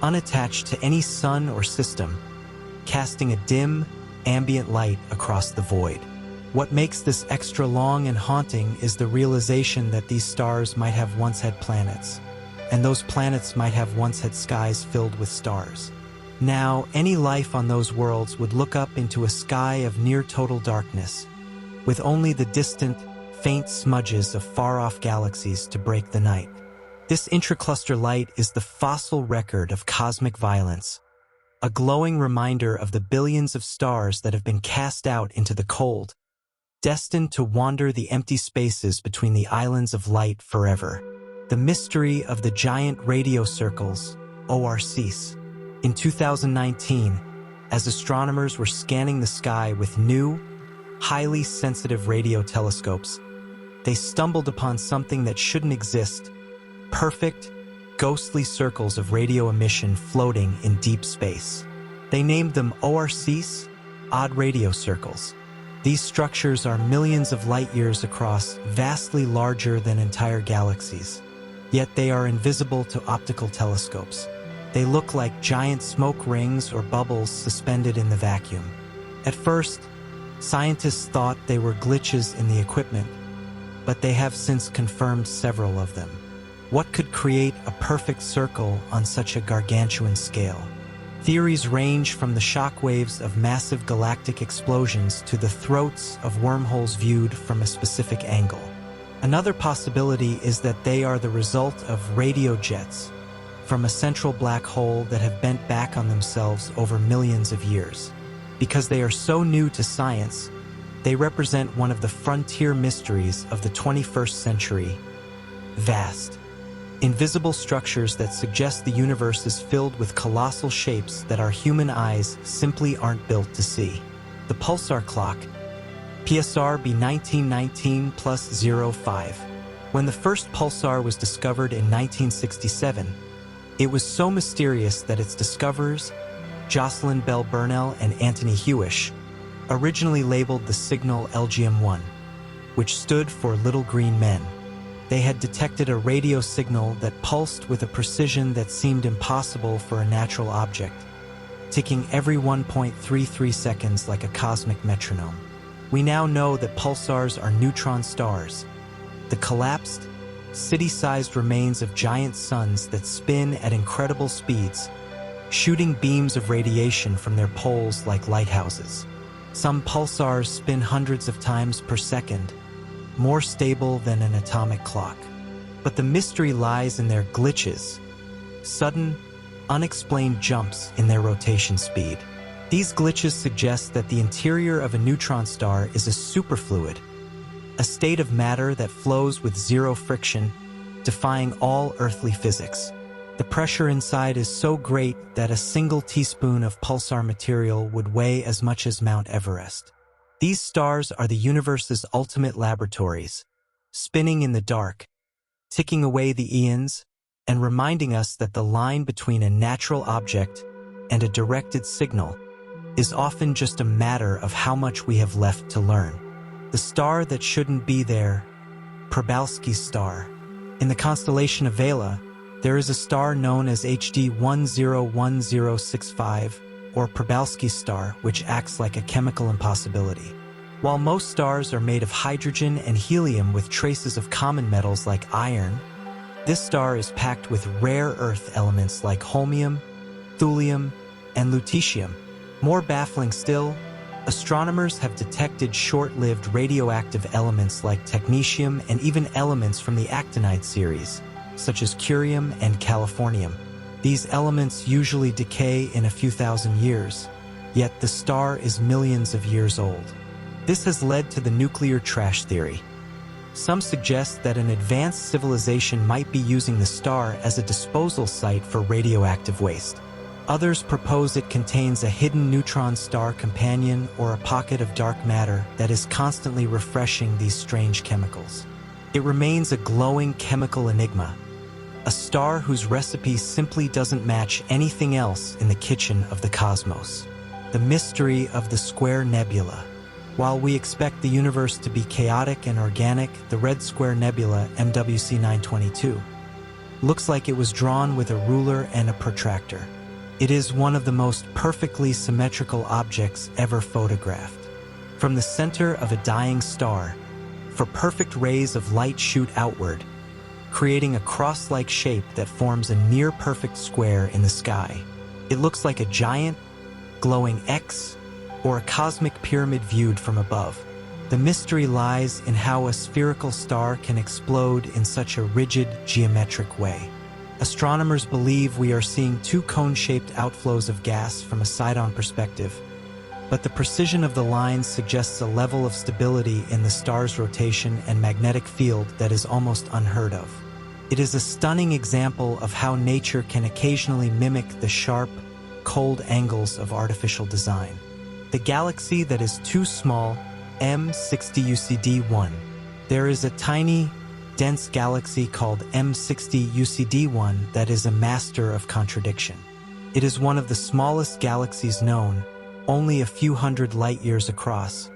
unattached to any sun or system, casting a dim, ambient light across the void. What makes this extra long and haunting is the realization that these stars might have once had planets, and those planets might have once had skies filled with stars. Now, any life on those worlds would look up into a sky of near-total darkness, with only the distant, faint smudges of far-off galaxies to break the night. This intracluster light is the fossil record of cosmic violence, a glowing reminder of the billions of stars that have been cast out into the cold, destined to wander the empty spaces between the islands of light forever. The mystery of the giant radio circles, ORCs. In 2019, as astronomers were scanning the sky with new, highly sensitive radio telescopes, they stumbled upon something that shouldn't exist: perfect, ghostly circles of radio emission floating in deep space. They named them ORCs, odd radio circles. These structures are millions of light years across, vastly larger than entire galaxies. Yet they are invisible to optical telescopes. They look like giant smoke rings or bubbles suspended in the vacuum. At first, scientists thought they were glitches in the equipment, but they have since confirmed several of them. What could create a perfect circle on such a gargantuan scale? Theories range from the shockwaves of massive galactic explosions to the throats of wormholes viewed from a specific angle. Another possibility is that they are the result of radio jets from a central black hole that have bent back on themselves over millions of years. Because they are so new to science, they represent one of the frontier mysteries of the 21st century: vast, invisible structures that suggest the universe is filled with colossal shapes that our human eyes simply aren't built to see. The pulsar clock, PSR B 1919 plus 05. When the first pulsar was discovered in 1967, it was so mysterious that its discoverers, Jocelyn Bell Burnell and Anthony Hewish, originally labeled the signal LGM-1. which stood for Little Green Men. They had detected a radio signal that pulsed with a precision that seemed impossible for a natural object, ticking every 1.33 seconds like a cosmic metronome. We now know that pulsars are neutron stars, the collapsed, city-sized remains of giant suns that spin at incredible speeds, shooting beams of radiation from their poles like lighthouses. Some pulsars spin hundreds of times per second, more stable than an atomic clock. But the mystery lies in their glitches, sudden, unexplained jumps in their rotation speed. These glitches suggest that the interior of a neutron star is a superfluid, a state of matter that flows with zero friction, defying all earthly physics. The pressure inside is so great that a single teaspoon of pulsar material would weigh as much as Mount Everest. These stars are the universe's ultimate laboratories, spinning in the dark, ticking away the eons, and reminding us that the line between a natural object and a directed signal is often just a matter of how much we have left to learn. The star that shouldn't be there, Przybylski's star. In the constellation of Vela, there is a star known as HD 101065, or Przybylski's star, which acts like a chemical impossibility. While most stars are made of hydrogen and helium with traces of common metals like iron, this star is packed with rare earth elements like holmium, thulium, and lutetium. More baffling still, astronomers have detected short-lived radioactive elements like technetium and even elements from the actinide series, such as curium and californium. These elements usually decay in a few thousand years, yet the star is millions of years old. This has led to the nuclear trash theory. Some suggest that an advanced civilization might be using the star as a disposal site for radioactive waste. Others propose it contains a hidden neutron star companion or a pocket of dark matter that is constantly refreshing these strange chemicals. It remains a glowing chemical enigma, a star whose recipe simply doesn't match anything else in the kitchen of the cosmos. The mystery of the Square Nebula. While we expect the universe to be chaotic and organic, the Red Square Nebula, MWC 922, looks like it was drawn with a ruler and a protractor. It is one of the most perfectly symmetrical objects ever photographed. From the center of a dying star, for perfect rays of light shoot outward, creating a cross-like shape that forms a near-perfect square in the sky. It looks like a giant, glowing X, or a cosmic pyramid viewed from above. The mystery lies in how a spherical star can explode in such a rigid, geometric way. Astronomers believe we are seeing two cone-shaped outflows of gas from a side-on perspective, but the precision of the lines suggests a level of stability in the star's rotation and magnetic field that is almost unheard of. It is a stunning example of how nature can occasionally mimic the sharp, cold angles of artificial design. The galaxy that is too small, M60 UCD1. There is a tiny, dense galaxy called M60 UCD1 that is a master of contradiction. It is one of the smallest galaxies known, only a few hundred light-years across,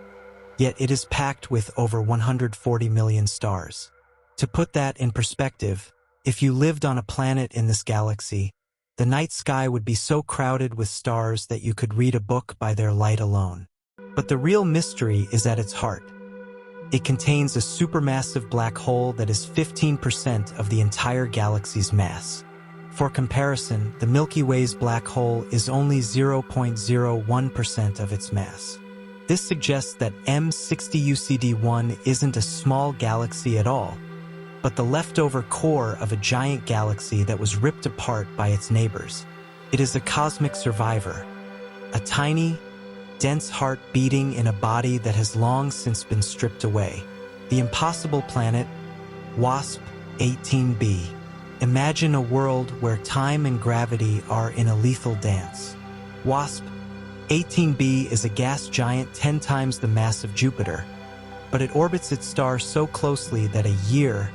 yet it is packed with over 140 million stars. To put that in perspective, if you lived on a planet in this galaxy, the night sky would be so crowded with stars that you could read a book by their light alone. But the real mystery is at its heart. It contains a supermassive black hole that is 15% of the entire galaxy's mass. For comparison, the Milky Way's black hole is only 0.01% of its mass. This suggests that M60 UCD1 isn't a small galaxy at all, but the leftover core of a giant galaxy that was ripped apart by its neighbors. It is a cosmic survivor, a tiny, dense heart beating in a body that has long since been stripped away. The impossible planet, WASP 18b. Imagine a world where time and gravity are in a lethal dance. WASP 18b is a gas giant 10 times the mass of Jupiter, but it orbits its star so closely that a year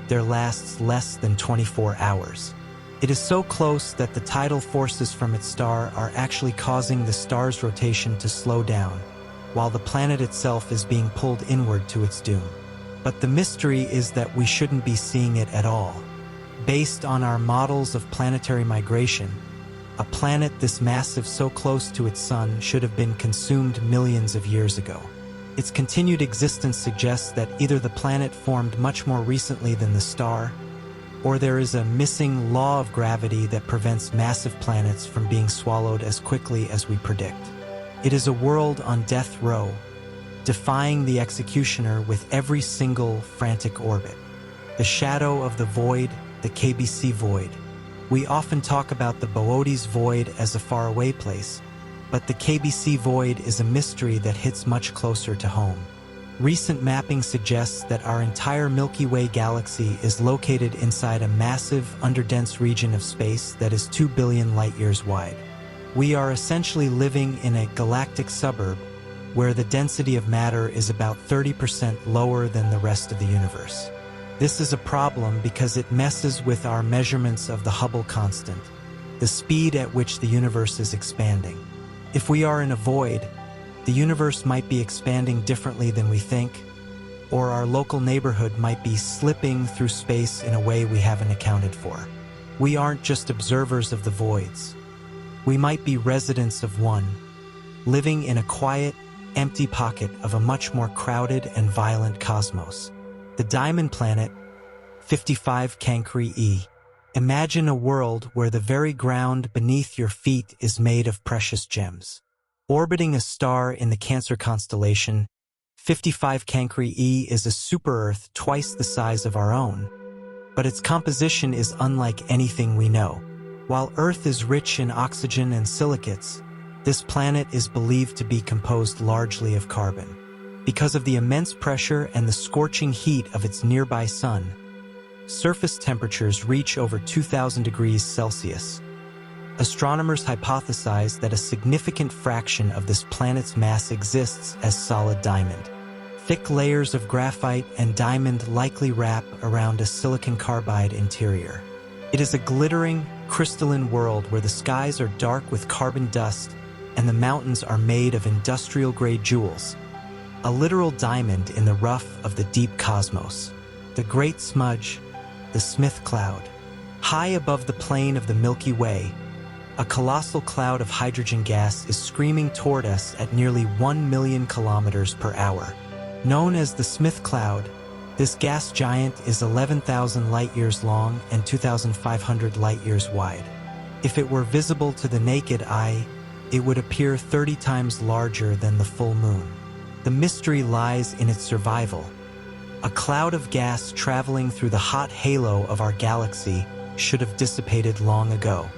there lasts less than 24 hours. It is so close that the tidal forces from its star are actually causing the star's rotation to slow down, while the planet itself is being pulled inward to its doom. But the mystery is that we shouldn't be seeing it at all. Based on our models of planetary migration, a planet this massive so close to its sun should have been consumed millions of years ago. Its continued existence suggests that either the planet formed much more recently than the star, or there is a missing law of gravity that prevents massive planets from being swallowed as quickly as we predict. It is a world on death row, defying the executioner with every single frantic orbit. The shadow of the void, the KBC void. We often talk about the Boötes void as a faraway place, but the KBC void is a mystery that hits much closer to home. Recent mapping suggests that our entire Milky Way galaxy is located inside a massive, underdense region of space that is 2 billion light-years wide. We are essentially living in a galactic suburb where the density of matter is about 30% lower than the rest of the universe. This is a problem because it messes with our measurements of the Hubble constant, the speed at which the universe is expanding. If we are in a void, the universe might be expanding differently than we think, or our local neighborhood might be slipping through space in a way we haven't accounted for. We aren't just observers of the voids. We might be residents of one, living in a quiet, empty pocket of a much more crowded and violent cosmos. The Diamond Planet, 55 Cancri E. Imagine a world where the very ground beneath your feet is made of precious gems. Orbiting a star in the Cancer constellation, 55 Cancri E is a super-Earth twice the size of our own, but its composition is unlike anything we know. While Earth is rich in oxygen and silicates, this planet is believed to be composed largely of carbon. Because of the immense pressure and the scorching heat of its nearby sun, surface temperatures reach over 2,000 degrees Celsius. Astronomers hypothesize that a significant fraction of this planet's mass exists as solid diamond. Thick layers of graphite and diamond likely wrap around a silicon carbide interior. It is a glittering, crystalline world where the skies are dark with carbon dust and the mountains are made of industrial-grade jewels. A literal diamond in the rough of the deep cosmos. The Great Smudge, the Smith Cloud. High above the plane of the Milky Way, a colossal cloud of hydrogen gas is screaming toward us at nearly 1 million kilometers per hour. Known as the Smith Cloud, this gas giant is 11,000 light-years long and 2,500 light-years wide. If it were visible to the naked eye, it would appear 30 times larger than the full moon. The mystery lies in its survival. A cloud of gas traveling through the hot halo of our galaxy should have dissipated long ago.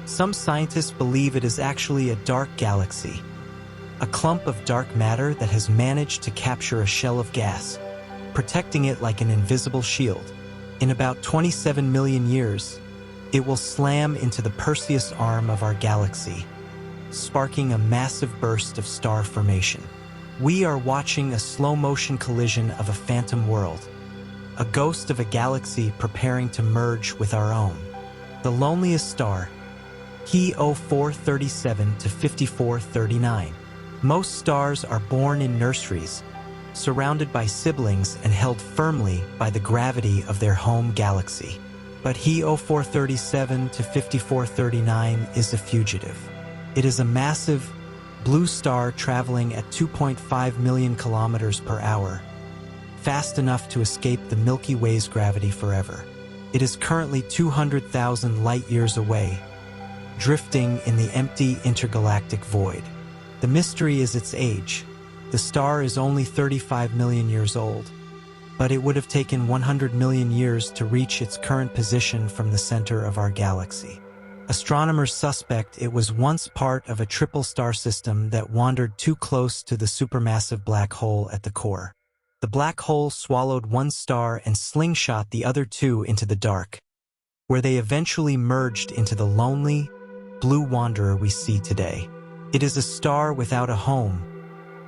Some scientists believe it is actually a dark galaxy, a clump of dark matter that has managed to capture a shell of gas, protecting it like an invisible shield. In about 27 million years, it will slam into the Perseus arm of our galaxy, sparking a massive burst of star formation. We are watching a slow-motion collision of a phantom world, a ghost of a galaxy preparing to merge with our own. The loneliest star, He 0437 to 5439. Most stars are born in nurseries, surrounded by siblings and held firmly by the gravity of their home galaxy. But He 0437 to 5439 is a fugitive. It is a massive, blue star traveling at 2.5 million kilometers per hour, fast enough to escape the Milky Way's gravity forever. It is currently 200,000 light-years away, drifting in the empty intergalactic void. The mystery is its age. The star is only 35 million years old, but it would have taken 100 million years to reach its current position from the center of our galaxy. Astronomers suspect it was once part of a triple star system that wandered too close to the supermassive black hole at the core. The black hole swallowed one star and slingshot the other two into the dark, where they eventually merged into the lonely, blue wanderer we see today. It is a star without a home,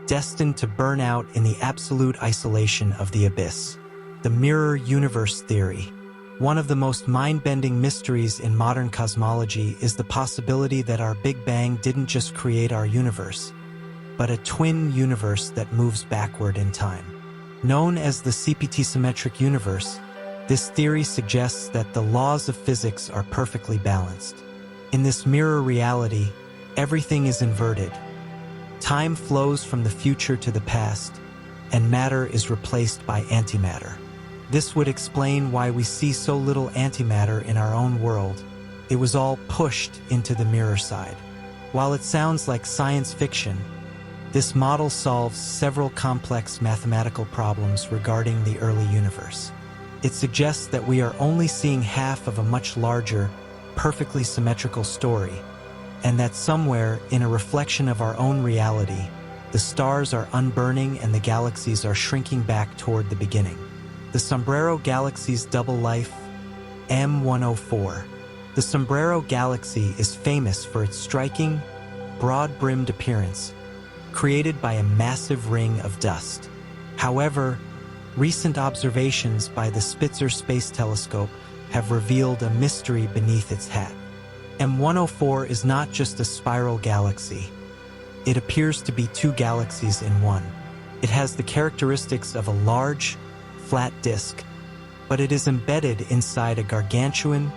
destined to burn out in the absolute isolation of the abyss. The mirror universe theory. One of the most mind-bending mysteries in modern cosmology is the possibility that our Big Bang didn't just create our universe, but a twin universe that moves backward in time. Known as the CPT-symmetric universe, this theory suggests that the laws of physics are perfectly balanced. In this mirror reality, everything is inverted. Time flows from the future to the past, and matter is replaced by antimatter. This would explain why we see so little antimatter in our own world. It was all pushed into the mirror side. While it sounds like science fiction, this model solves several complex mathematical problems regarding the early universe. It suggests that we are only seeing half of a much larger, perfectly symmetrical story, and that somewhere in a reflection of our own reality, the stars are unburning and the galaxies are shrinking back toward the beginning. The Sombrero Galaxy's double life, M104. The Sombrero Galaxy is famous for its striking, broad-brimmed appearance, created by a massive ring of dust. However, recent observations by the Spitzer Space Telescope have revealed a mystery beneath its hat. M104 is not just a spiral galaxy. It appears to be two galaxies in one. It has the characteristics of a large, flat disk, but it is embedded inside a gargantuan,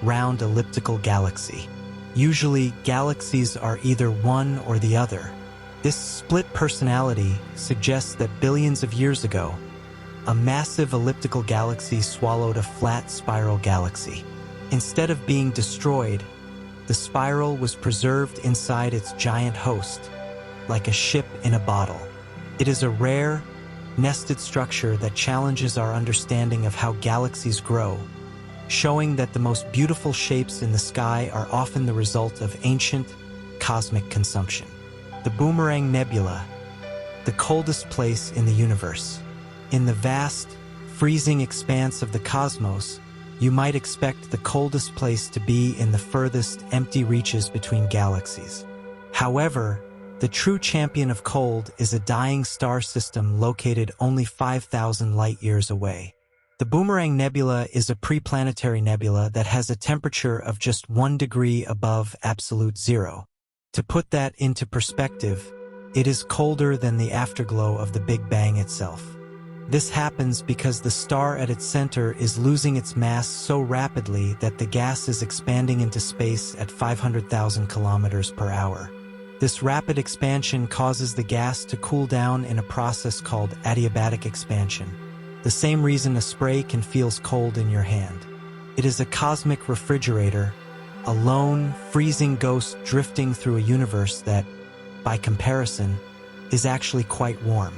round elliptical galaxy. Usually, galaxies are either one or the other. This split personality suggests that billions of years ago, a massive elliptical galaxy swallowed a flat spiral galaxy. Instead of being destroyed, the spiral was preserved inside its giant host, like a ship in a bottle. It is a rare, nested structure that challenges our understanding of how galaxies grow, showing that the most beautiful shapes in the sky are often the result of ancient, cosmic consumption. The Boomerang Nebula, the coldest place in the universe. In the vast, freezing expanse of the cosmos, you might expect the coldest place to be in the furthest empty reaches between galaxies. However, the true champion of cold is a dying star system located only 5,000 light-years away. The Boomerang Nebula is a preplanetary nebula that has a temperature of just 1 degree above absolute zero. To put that into perspective, it is colder than the afterglow of the Big Bang itself. This happens because the star at its center is losing its mass so rapidly that the gas is expanding into space at 500,000 kilometers per hour. This rapid expansion causes the gas to cool down in a process called adiabatic expansion, the same reason a spray can feel cold in your hand. It is a cosmic refrigerator, a lone, freezing ghost drifting through a universe that, by comparison, is actually quite warm.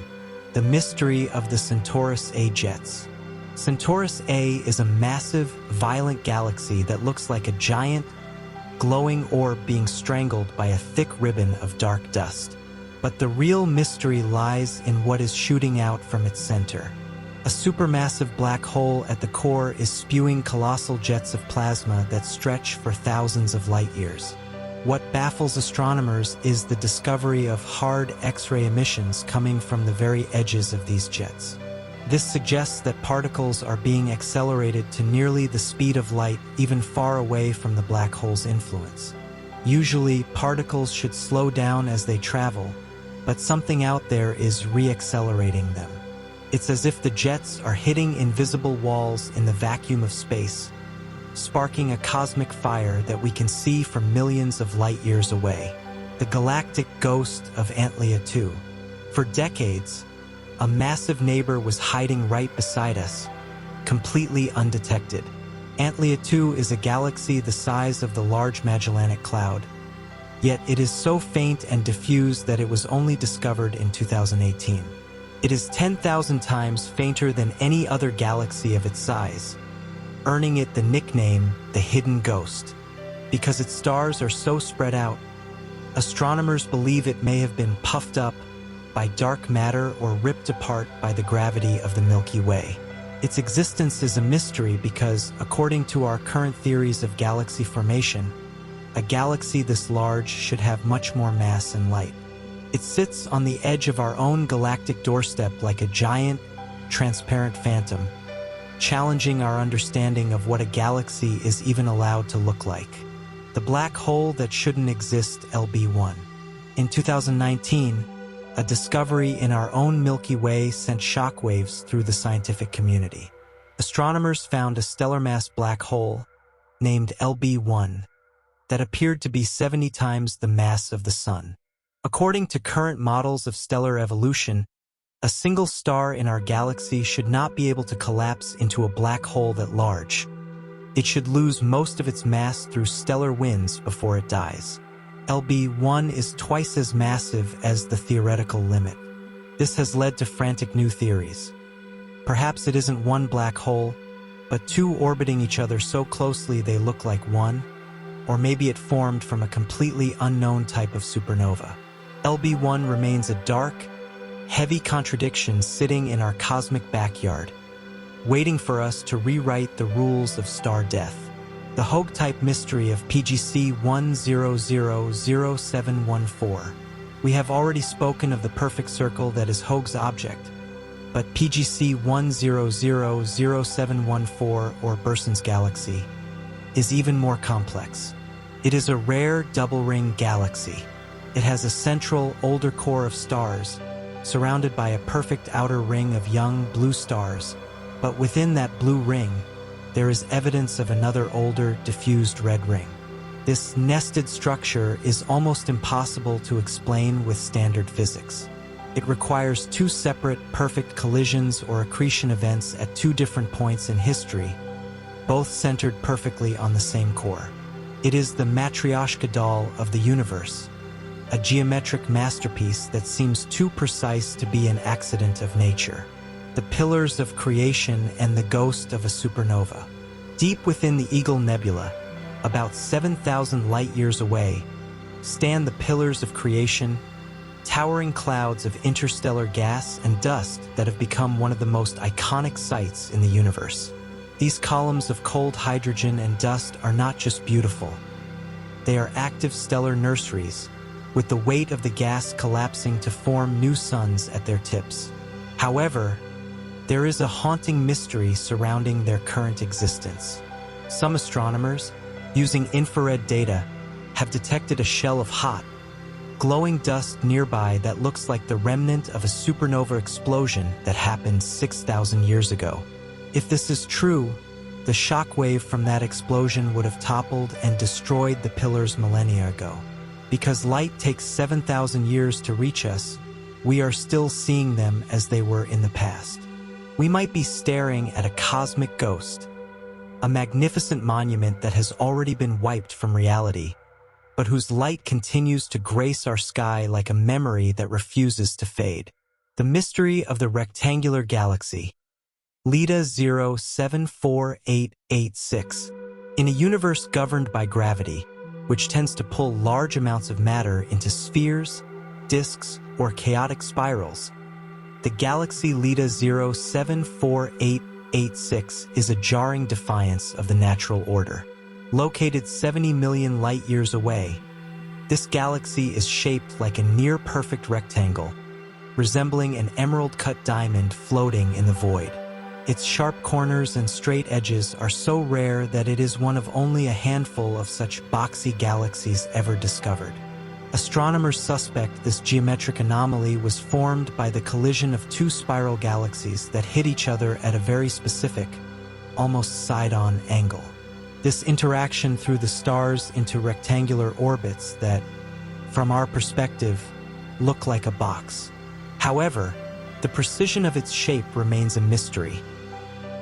The mystery of the Centaurus A jets. Centaurus A is a massive, violent galaxy that looks like a giant, glowing orb being strangled by a thick ribbon of dark dust. But the real mystery lies in what is shooting out from its center. A supermassive black hole at the core is spewing colossal jets of plasma that stretch for thousands of light-years. What baffles astronomers is the discovery of hard X-ray emissions coming from the very edges of these jets. This suggests that particles are being accelerated to nearly the speed of light even far away from the black hole's influence. Usually, particles should slow down as they travel, but something out there is re-accelerating them. It's as if the jets are hitting invisible walls in the vacuum of space, sparking a cosmic fire that we can see from millions of light-years away. The galactic ghost of Antlia 2. For decades, a massive neighbor was hiding right beside us, completely undetected. Antlia 2 is a galaxy the size of the Large Magellanic Cloud, yet it is so faint and diffuse that it was only discovered in 2018. It is 10,000 times fainter than any other galaxy of its size, earning it the nickname the Hidden Ghost. Because its stars are so spread out, astronomers believe it may have been puffed up by dark matter or ripped apart by the gravity of the Milky Way. Its existence is a mystery because, according to our current theories of galaxy formation, a galaxy this large should have much more mass and light. It sits on the edge of our own galactic doorstep like a giant, transparent phantom, challenging our understanding of what a galaxy is even allowed to look like. The black hole that shouldn't exist, LB1. In 2019, A discovery in our own Milky Way sent shockwaves through the scientific community. Astronomers found a stellar mass black hole named LB1 that appeared to be 70 times the mass of the Sun. According to current models of stellar evolution, a single star in our galaxy should not be able to collapse into a black hole that large. It should lose most of its mass through stellar winds before it dies. LB1 is twice as massive as the theoretical limit. This has led to frantic new theories. Perhaps it isn't one black hole, but two orbiting each other so closely they look like one, or maybe it formed from a completely unknown type of supernova. LB1 remains a dark, heavy contradiction sitting in our cosmic backyard, waiting for us to rewrite the rules of star death. The Hogue-type mystery of PGC 1000714. We have already spoken of the perfect circle that is Hogue's object, but PGC 1000714, or Burson's galaxy, is even more complex. It is a rare double-ring galaxy. It has a central, older core of stars, surrounded by a perfect outer ring of young blue stars, but within that blue ring, there is evidence of another older, diffused red ring. This nested structure is almost impossible to explain with standard physics. It requires two separate, perfect collisions or accretion events at two different points in history, both centered perfectly on the same core. It is the Matryoshka doll of the universe, a geometric masterpiece that seems too precise to be an accident of nature. The pillars of creation and the ghost of a supernova. Deep within the Eagle Nebula, about 7,000 light-years away, stand the pillars of creation, towering clouds of interstellar gas and dust that have become one of the most iconic sights in the universe. These columns of cold hydrogen and dust are not just beautiful. They are active stellar nurseries, with the weight of the gas collapsing to form new suns at their tips. However, there is a haunting mystery surrounding their current existence. Some astronomers, using infrared data, have detected a shell of hot, glowing dust nearby that looks like the remnant of a supernova explosion that happened 6,000 years ago. If this is true, the shockwave from that explosion would have toppled and destroyed the pillars millennia ago. Because light takes 7,000 years to reach us, we are still seeing them as they were in the past. We might be staring at a cosmic ghost, a magnificent monument that has already been wiped from reality, but whose light continues to grace our sky like a memory that refuses to fade. The mystery of the rectangular galaxy, Leda 074886. In a universe governed by gravity, which tends to pull large amounts of matter into spheres, disks, or chaotic spirals, the galaxy Leda 074886 is a jarring defiance of the natural order. Located 70 million light-years away, this galaxy is shaped like a near-perfect rectangle, resembling an emerald-cut diamond floating in the void. Its sharp corners and straight edges are so rare that it is one of only a handful of such boxy galaxies ever discovered. Astronomers suspect this geometric anomaly was formed by the collision of two spiral galaxies that hit each other at a very specific, almost side-on angle. This interaction threw the stars into rectangular orbits that, from our perspective, look like a box. However, the precision of its shape remains a mystery.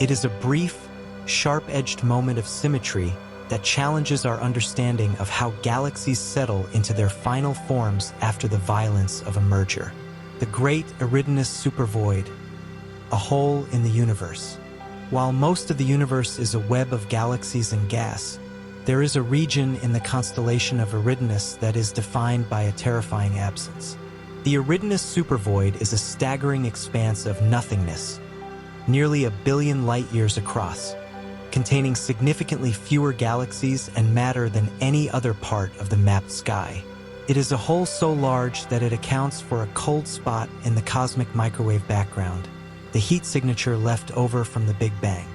It is a brief, sharp-edged moment of symmetry that challenges our understanding of how galaxies settle into their final forms after the violence of a merger. The Great Eridanus Supervoid, a hole in the universe. While most of the universe is a web of galaxies and gas, there is a region in the constellation of Eridanus that is defined by a terrifying absence. The Eridanus Supervoid is a staggering expanse of nothingness, nearly 1 billion light-years across, containing significantly fewer galaxies and matter than any other part of the mapped sky. It is a hole so large that it accounts for a cold spot in the cosmic microwave background, the heat signature left over from the Big Bang.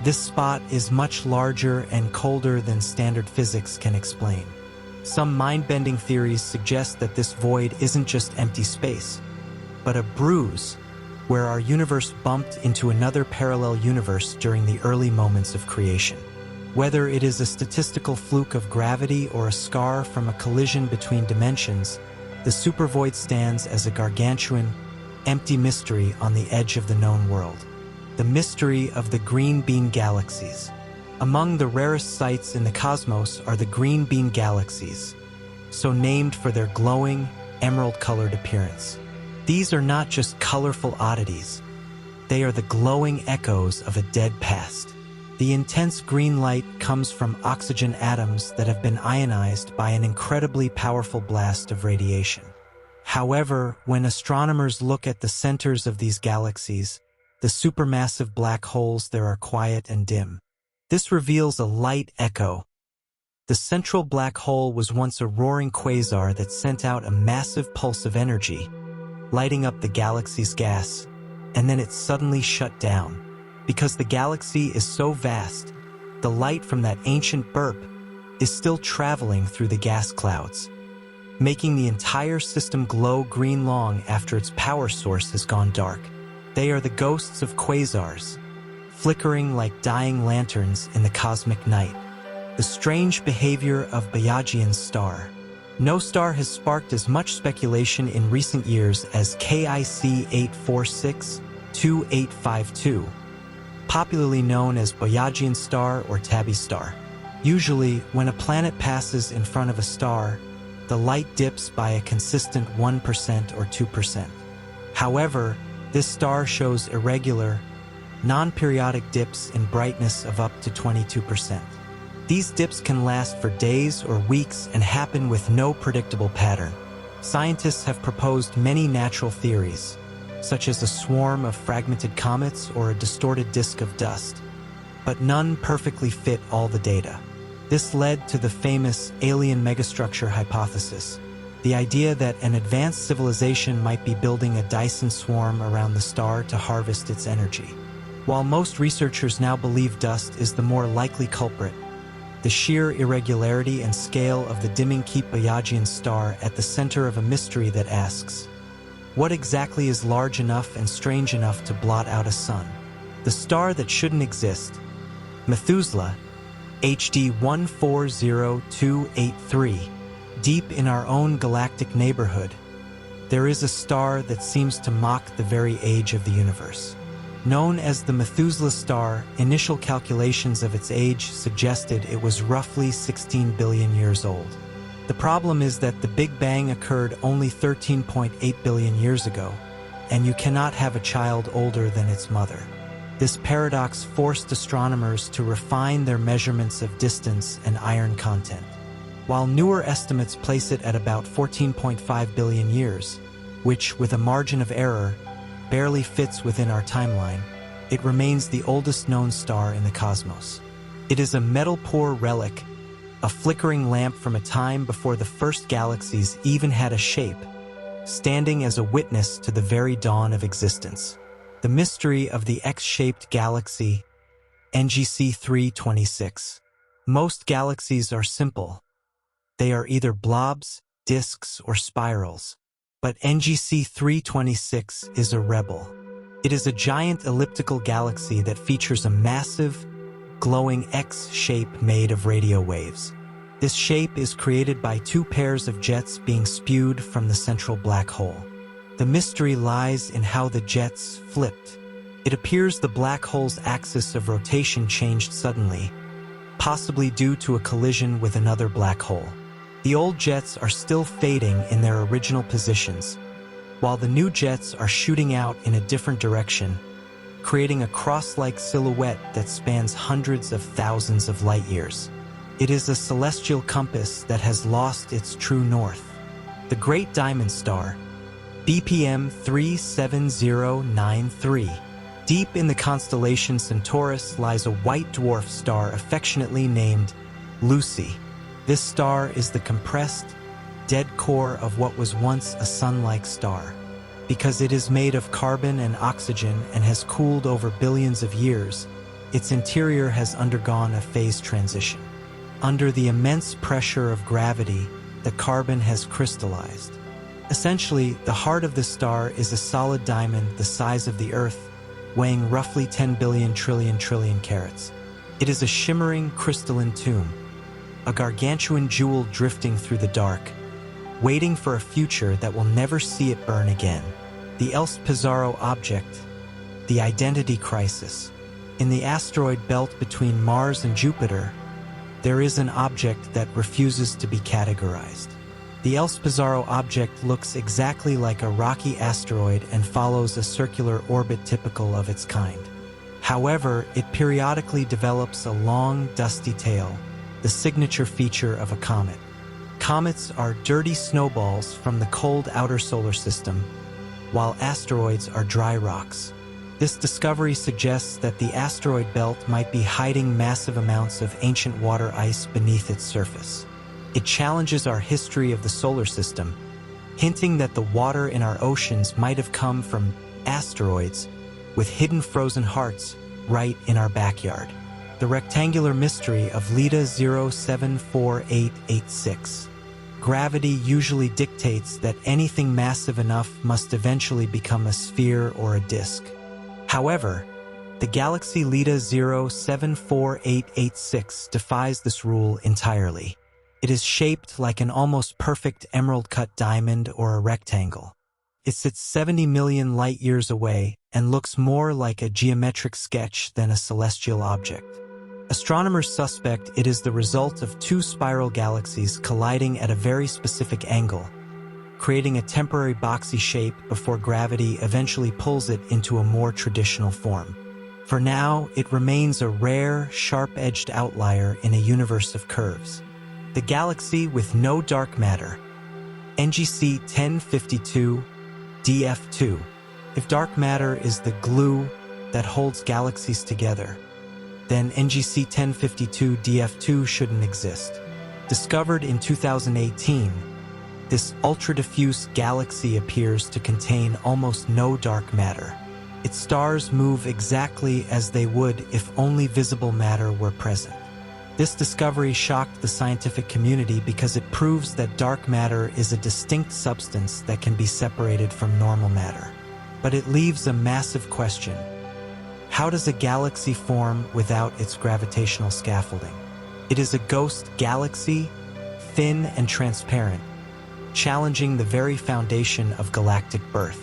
This spot is much larger and colder than standard physics can explain. Some mind-bending theories suggest that this void isn't just empty space, but a bruise where our universe bumped into another parallel universe during the early moments of creation. Whether it is a statistical fluke of gravity or a scar from a collision between dimensions, the supervoid stands as a gargantuan, empty mystery on the edge of the known world. The mystery of the green bean galaxies. Among the rarest sights in the cosmos are the green bean galaxies, so named for their glowing, emerald-colored appearance. These are not just colorful oddities. They are the glowing echoes of a dead past. The intense green light comes from oxygen atoms that have been ionized by an incredibly powerful blast of radiation. However, when astronomers look at the centers of these galaxies, the supermassive black holes there are quiet and dim. This reveals a light echo. The central black hole was once a roaring quasar that sent out a massive pulse of energy, lighting up the galaxy's gas, and then it suddenly shut down. Because the galaxy is so vast, the light from that ancient burp is still traveling through the gas clouds, making the entire system glow green long after its power source has gone dark. They are the ghosts of quasars, flickering like dying lanterns in the cosmic night. The strange behavior of Boyajian's star. No star has sparked as much speculation in recent years as KIC 846-2852, popularly known as Boyajian star or Tabby star. Usually, when a planet passes in front of a star, the light dips by a consistent 1% or 2%. However, this star shows irregular, non-periodic dips in brightness of up to 22%. These dips can last for days or weeks and happen with no predictable pattern. Scientists have proposed many natural theories, such as a swarm of fragmented comets or a distorted disk of dust, but none perfectly fit all the data. This led to the famous alien megastructure hypothesis, the idea that an advanced civilization might be building a Dyson swarm around the star to harvest its energy. While most researchers now believe dust is the more likely culprit, the sheer irregularity and scale of the dimming keep Boyajian star at the center of a mystery that asks, what exactly is large enough and strange enough to blot out a sun? The star that shouldn't exist, Methuselah, HD 140283, deep in our own galactic neighborhood, there is a star that seems to mock the very age of the universe. Known as the Methuselah star, initial calculations of its age suggested it was roughly 16 billion years old. The problem is that the Big Bang occurred only 13.8 billion years ago, and you cannot have a child older than its mother. This paradox forced astronomers to refine their measurements of distance and iron content. While newer estimates place it at about 14.5 billion years, which, with a margin of error, barely fits within our timeline, it remains the oldest known star in the cosmos. It is a metal-poor relic, a flickering lamp from a time before the first galaxies even had a shape, standing as a witness to the very dawn of existence. The mystery of the X-shaped galaxy, NGC 326. Most galaxies are simple. They are either blobs, disks, or spirals. But NGC 326 is a rebel. It is a giant elliptical galaxy that features a massive, glowing X shape made of radio waves. This shape is created by two pairs of jets being spewed from the central black hole. The mystery lies in how the jets flipped. It appears the black hole's axis of rotation changed suddenly, possibly due to a collision with another black hole. The old jets are still fading in their original positions, while the new jets are shooting out in a different direction, creating a cross-like silhouette that spans hundreds of thousands of light years. It is a celestial compass that has lost its true north. The Great Diamond Star, BPM 37093. Deep in the constellation Centaurus lies a white dwarf star affectionately named Lucy. This star is the compressed, dead core of what was once a sun-like star. Because it is made of carbon and oxygen and has cooled over billions of years, its interior has undergone a phase transition. Under the immense pressure of gravity, the carbon has crystallized. Essentially, the heart of the star is a solid diamond the size of the Earth, weighing roughly 10 billion trillion carats. It is a shimmering crystalline tomb, a gargantuan jewel drifting through the dark, waiting for a future that will never see it burn again. The El Pizarro object, the identity crisis. In the asteroid belt between Mars and Jupiter, there is an object that refuses to be categorized. The El Pizarro object looks exactly like a rocky asteroid and follows a circular orbit typical of its kind. However, it periodically develops a long, dusty tail, the signature feature of a comet. Comets are dirty snowballs from the cold outer solar system, while asteroids are dry rocks. This discovery suggests that the asteroid belt might be hiding massive amounts of ancient water ice beneath its surface. It challenges our history of the solar system, hinting that the water in our oceans might have come from asteroids with hidden frozen hearts right in our backyard. The rectangular mystery of Leda 074886. Gravity usually dictates that anything massive enough must eventually become a sphere or a disk. However, the galaxy Leda 074886 defies this rule entirely. It is shaped like an almost perfect emerald-cut diamond or a rectangle. It sits 70 million light-years away and looks more like a geometric sketch than a celestial object. Astronomers suspect it is the result of two spiral galaxies colliding at a very specific angle, creating a temporary boxy shape before gravity eventually pulls it into a more traditional form. For now, it remains a rare, sharp-edged outlier in a universe of curves. The galaxy with no dark matter, NGC 1052 DF2. If dark matter is the glue that holds galaxies together, then NGC 1052 DF2 shouldn't exist. Discovered in 2018, this ultra-diffuse galaxy appears to contain almost no dark matter. Its stars move exactly as they would if only visible matter were present. This discovery shocked the scientific community because it proves that dark matter is a distinct substance that can be separated from normal matter. But it leaves a massive question. How does a galaxy form without its gravitational scaffolding? It is a ghost galaxy, thin and transparent, challenging the very foundation of galactic birth.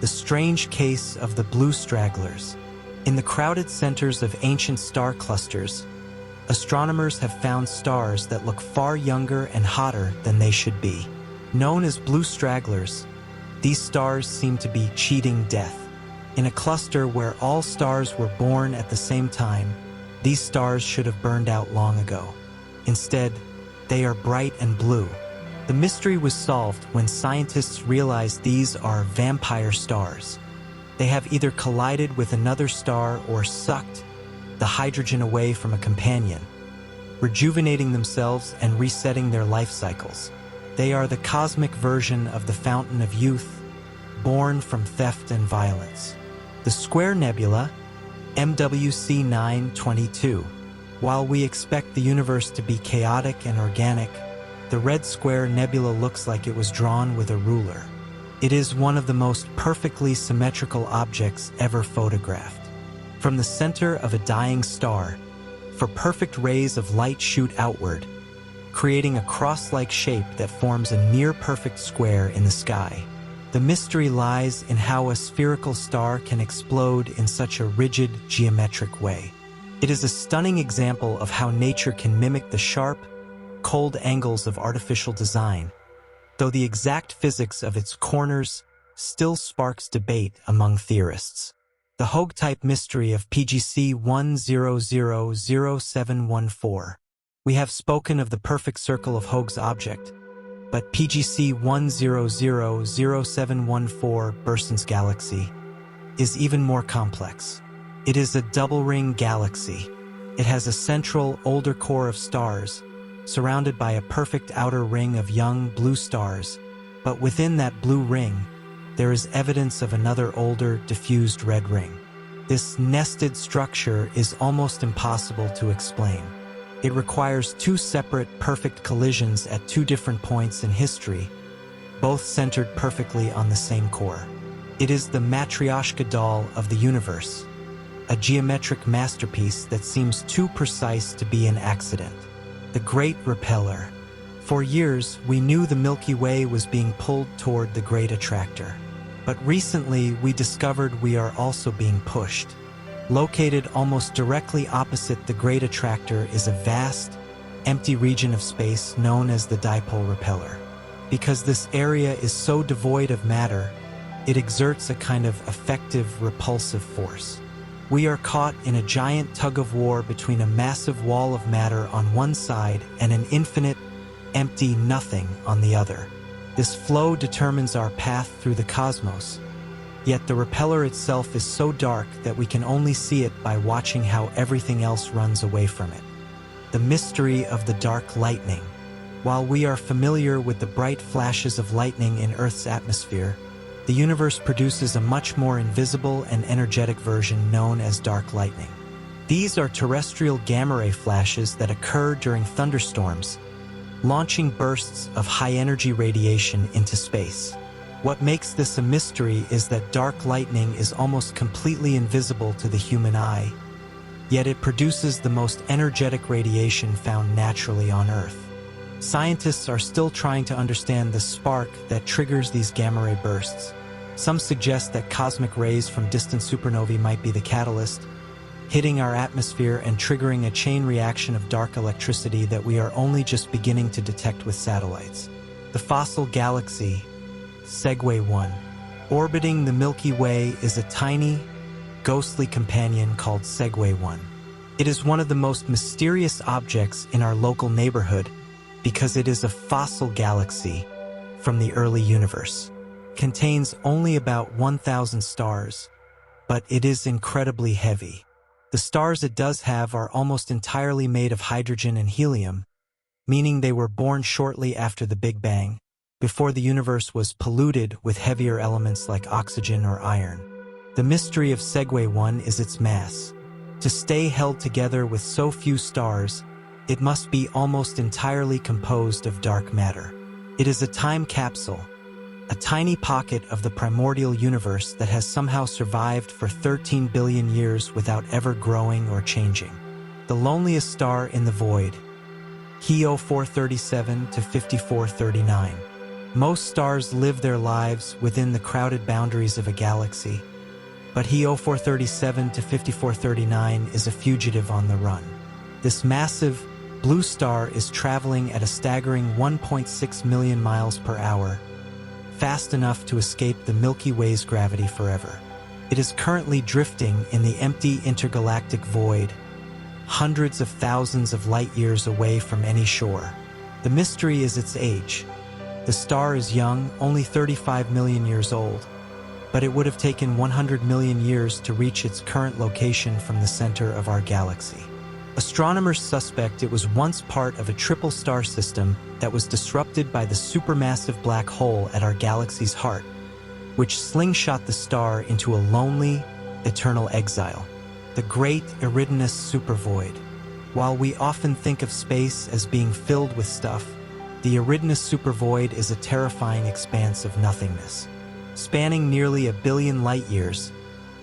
The strange case of the blue stragglers. In the crowded centers of ancient star clusters, astronomers have found stars that look far younger and hotter than they should be. Known as blue stragglers, these stars seem to be cheating death. In a cluster where all stars were born at the same time, these stars should have burned out long ago. Instead, they are bright and blue. The mystery was solved when scientists realized these are vampire stars. They have either collided with another star or sucked the hydrogen away from a companion, rejuvenating themselves and resetting their life cycles. They are the cosmic version of the fountain of youth, born from theft and violence. The Square Nebula, MWC 922. While we expect the universe to be chaotic and organic, the Red Square Nebula looks like it was drawn with a ruler. It is one of the most perfectly symmetrical objects ever photographed. From the center of a dying star, for perfect rays of light shoot outward, creating a cross-like shape that forms a near-perfect square in the sky. The mystery lies in how a spherical star can explode in such a rigid, geometric way. It is a stunning example of how nature can mimic the sharp, cold angles of artificial design, though the exact physics of its corners still sparks debate among theorists. The Hoag-type mystery of PGC 1000714. We have spoken of the perfect circle of Hoag's object, but PGC 1000714 Burson's galaxy is even more complex. It is a double-ring galaxy. It has a central, older core of stars, surrounded by a perfect outer ring of young blue stars, but within that blue ring, there is evidence of another older, diffused red ring. This nested structure is almost impossible to explain. It requires two separate, perfect collisions at two different points in history, both centered perfectly on the same core. It is the Matryoshka doll of the universe, a geometric masterpiece that seems too precise to be an accident. The Great Repeller. For years, we knew the Milky Way was being pulled toward the Great Attractor. But recently, we discovered we are also being pushed. Located almost directly opposite the Great Attractor is a vast, empty region of space known as the Dipole Repeller. Because this area is so devoid of matter, it exerts a kind of effective repulsive force. We are caught in a giant tug-of-war between a massive wall of matter on one side and an infinite, empty nothing on the other. This flow determines our path through the cosmos, yet the repeller itself is so dark that we can only see it by watching how everything else runs away from it. The mystery of the dark lightning. While we are familiar with the bright flashes of lightning in Earth's atmosphere, the universe produces a much more invisible and energetic version known as dark lightning. These are terrestrial gamma ray flashes that occur during thunderstorms, launching bursts of high-energy radiation into space. What makes this a mystery is that dark lightning is almost completely invisible to the human eye, yet it produces the most energetic radiation found naturally on Earth. Scientists are still trying to understand the spark that triggers these gamma ray bursts. Some suggest that cosmic rays from distant supernovae might be the catalyst, hitting our atmosphere and triggering a chain reaction of dark electricity that we are only just beginning to detect with satellites. The fossil galaxy, Segway 1. Orbiting the Milky Way is a tiny, ghostly companion called Segway 1. It is one of the most mysterious objects in our local neighborhood because it is a fossil galaxy from the early universe. Contains only about 1,000 stars, but it is incredibly heavy. The stars it does have are almost entirely made of hydrogen and helium, meaning they were born shortly after the Big Bang, before the universe was polluted with heavier elements like oxygen or iron. The mystery of Segway 1 is its mass. To stay held together with so few stars, it must be almost entirely composed of dark matter. It is a time capsule, a tiny pocket of the primordial universe that has somehow survived for 13 billion years without ever growing or changing. The loneliest star in the void, He 437 to 5439. Most stars live their lives within the crowded boundaries of a galaxy, but He 437 to 5439 is a fugitive on the run. This massive blue star is traveling at a staggering 1.6 million miles per hour, fast enough to escape the Milky Way's gravity forever. It is currently drifting in the empty intergalactic void, hundreds of thousands of light years away from any shore. The mystery is its age. The star is young, only 35 million years old, but it would have taken 100 million years to reach its current location from the center of our galaxy. Astronomers suspect it was once part of a triple star system that was disrupted by the supermassive black hole at our galaxy's heart, which slingshot the star into a lonely, eternal exile. The Great Eridanus Supervoid. While we often think of space as being filled with stuff, the Eridanus Supervoid is a terrifying expanse of nothingness. Spanning nearly 1 billion light-years,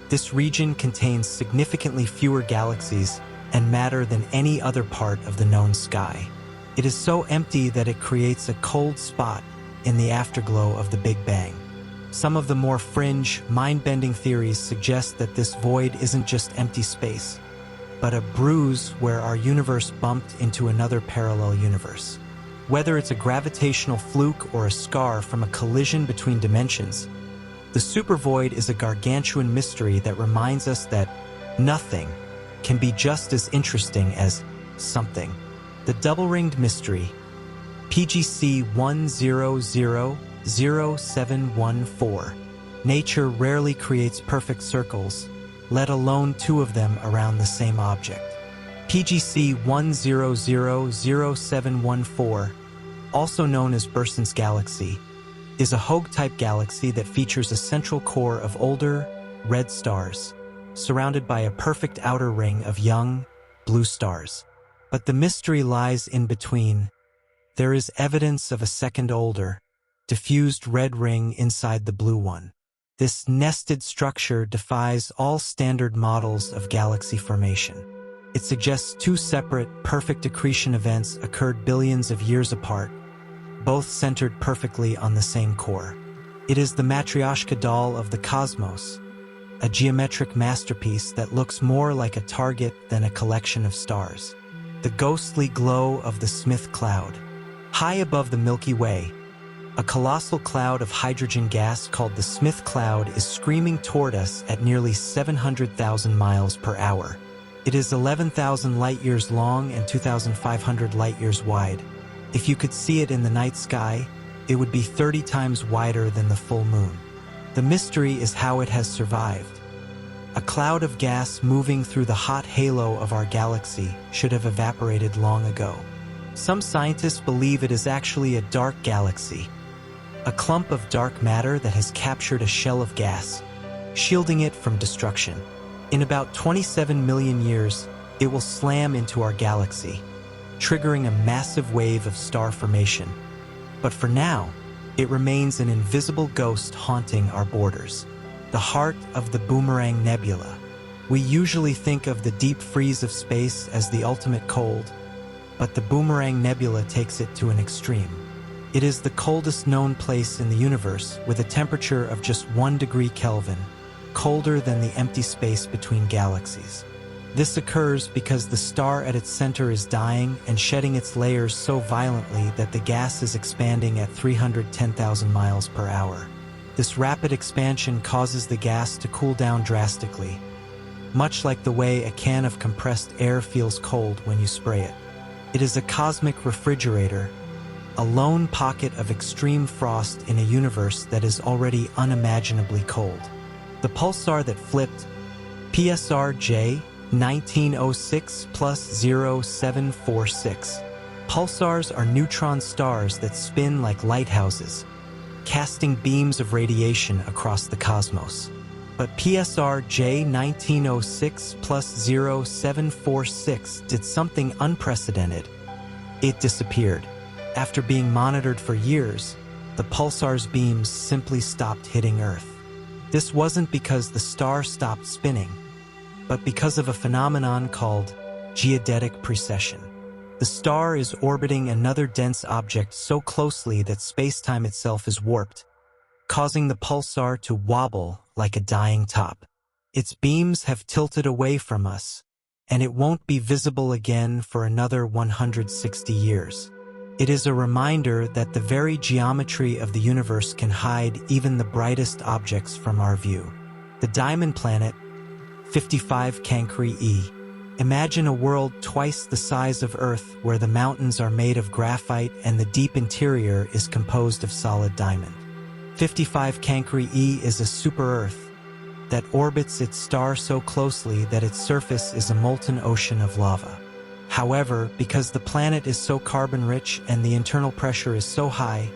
this region contains significantly fewer galaxies and matter than any other part of the known sky. It is so empty that it creates a cold spot in the afterglow of the Big Bang. Some of the more fringe, mind-bending theories suggest that this void isn't just empty space, but a bruise where our universe bumped into another parallel universe. Whether it's a gravitational fluke or a scar from a collision between dimensions, the supervoid is a gargantuan mystery that reminds us that nothing can be just as interesting as something. The double-ringed mystery, PGC 1000714. Nature rarely creates perfect circles, let alone two of them around the same object. PGC 1000714, also known as Burson's galaxy, is a Hogue-type galaxy that features a central core of older, red stars, surrounded by a perfect outer ring of young, blue stars. But the mystery lies in between. There is evidence of a second older, diffused red ring inside the blue one. This nested structure defies all standard models of galaxy formation. It suggests two separate, perfect accretion events occurred billions of years apart, both centered perfectly on the same core. It is the Matryoshka doll of the cosmos, a geometric masterpiece that looks more like a target than a collection of stars. The ghostly glow of the Smith cloud. High above the Milky Way, a colossal cloud of hydrogen gas called the Smith cloud is screaming toward us at nearly 700,000 miles per hour. It is 11,000 light-years long and 2,500 light-years wide. If you could see it in the night sky, it would be 30 times wider than the full moon. The mystery is how it has survived. A cloud of gas moving through the hot halo of our galaxy should have evaporated long ago. Some scientists believe it is actually a dark galaxy, a clump of dark matter that has captured a shell of gas, shielding it from destruction. In about 27 million years, it will slam into our galaxy, triggering a massive wave of star formation. But for now, it remains an invisible ghost haunting our borders. The heart of the Boomerang Nebula. We usually think of the deep freeze of space as the ultimate cold, but the Boomerang Nebula takes it to an extreme. It is the coldest known place in the universe, with a temperature of just 1 degree Kelvin, colder than the empty space between galaxies. This occurs because the star at its center is dying and shedding its layers so violently that the gas is expanding at 310,000 miles per hour. This rapid expansion causes the gas to cool down drastically, much like the way a can of compressed air feels cold when you spray it. It is a cosmic refrigerator, a lone pocket of extreme frost in a universe that is already unimaginably cold. The pulsar that flipped, PSR J 1906 plus 0746. Pulsars are neutron stars that spin like lighthouses, casting beams of radiation across the cosmos. But PSR J 1906 plus 0746 did something unprecedented. It disappeared. After being monitored for years, the pulsar's beams simply stopped hitting Earth. This wasn't because the star stopped spinning, but because of a phenomenon called geodetic precession. The star is orbiting another dense object so closely that space-time itself is warped, causing the pulsar to wobble like a dying top. Its beams have tilted away from us, and it won't be visible again for another 160 years. It is a reminder that the very geometry of the universe can hide even the brightest objects from our view. The Diamond Planet, 55 Cancri E. Imagine a world twice the size of Earth where the mountains are made of graphite and the deep interior is composed of solid diamond. 55 Cancri E is a super-Earth that orbits its star so closely that its surface is a molten ocean of lava. However, because the planet is so carbon-rich and the internal pressure is so high,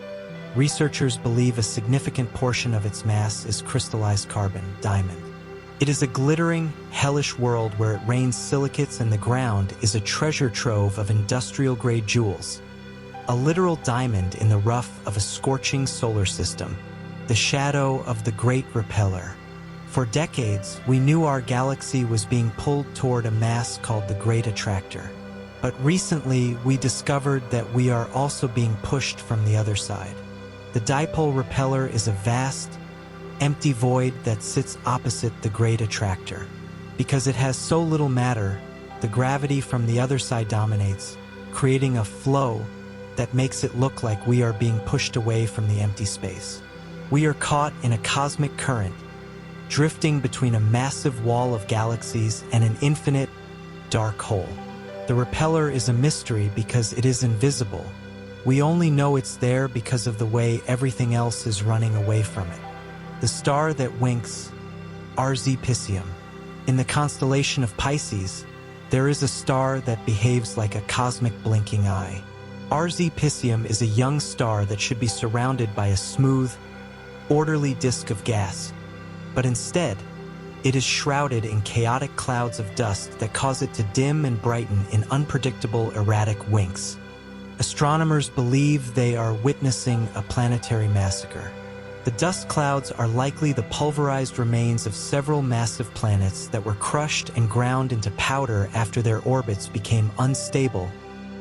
researchers believe a significant portion of its mass is crystallized carbon, diamond. It is a glittering, hellish world where it rains silicates and the ground is a treasure trove of industrial-grade jewels. A literal diamond in the rough of a scorching solar system, the shadow of the Great Repeller. For decades, we knew our galaxy was being pulled toward a mass called the Great Attractor. But recently, we discovered that we are also being pushed from the other side. The dipole repeller is a vast, empty void that sits opposite the Great Attractor. Because it has so little matter, the gravity from the other side dominates, creating a flow that makes it look like we are being pushed away from the empty space. We are caught in a cosmic current, drifting between a massive wall of galaxies and an infinite, dark hole. The repeller is a mystery because it is invisible. We only know it's there because of the way everything else is running away from it. The star that winks, RZ Piscium. In the constellation of Pisces, there is a star that behaves like a cosmic blinking eye. RZ Piscium is a young star that should be surrounded by a smooth, orderly disk of gas. But instead, it is shrouded in chaotic clouds of dust that cause it to dim and brighten in unpredictable, erratic winks. Astronomers believe they are witnessing a planetary massacre. The dust clouds are likely the pulverized remains of several massive planets that were crushed and ground into powder after their orbits became unstable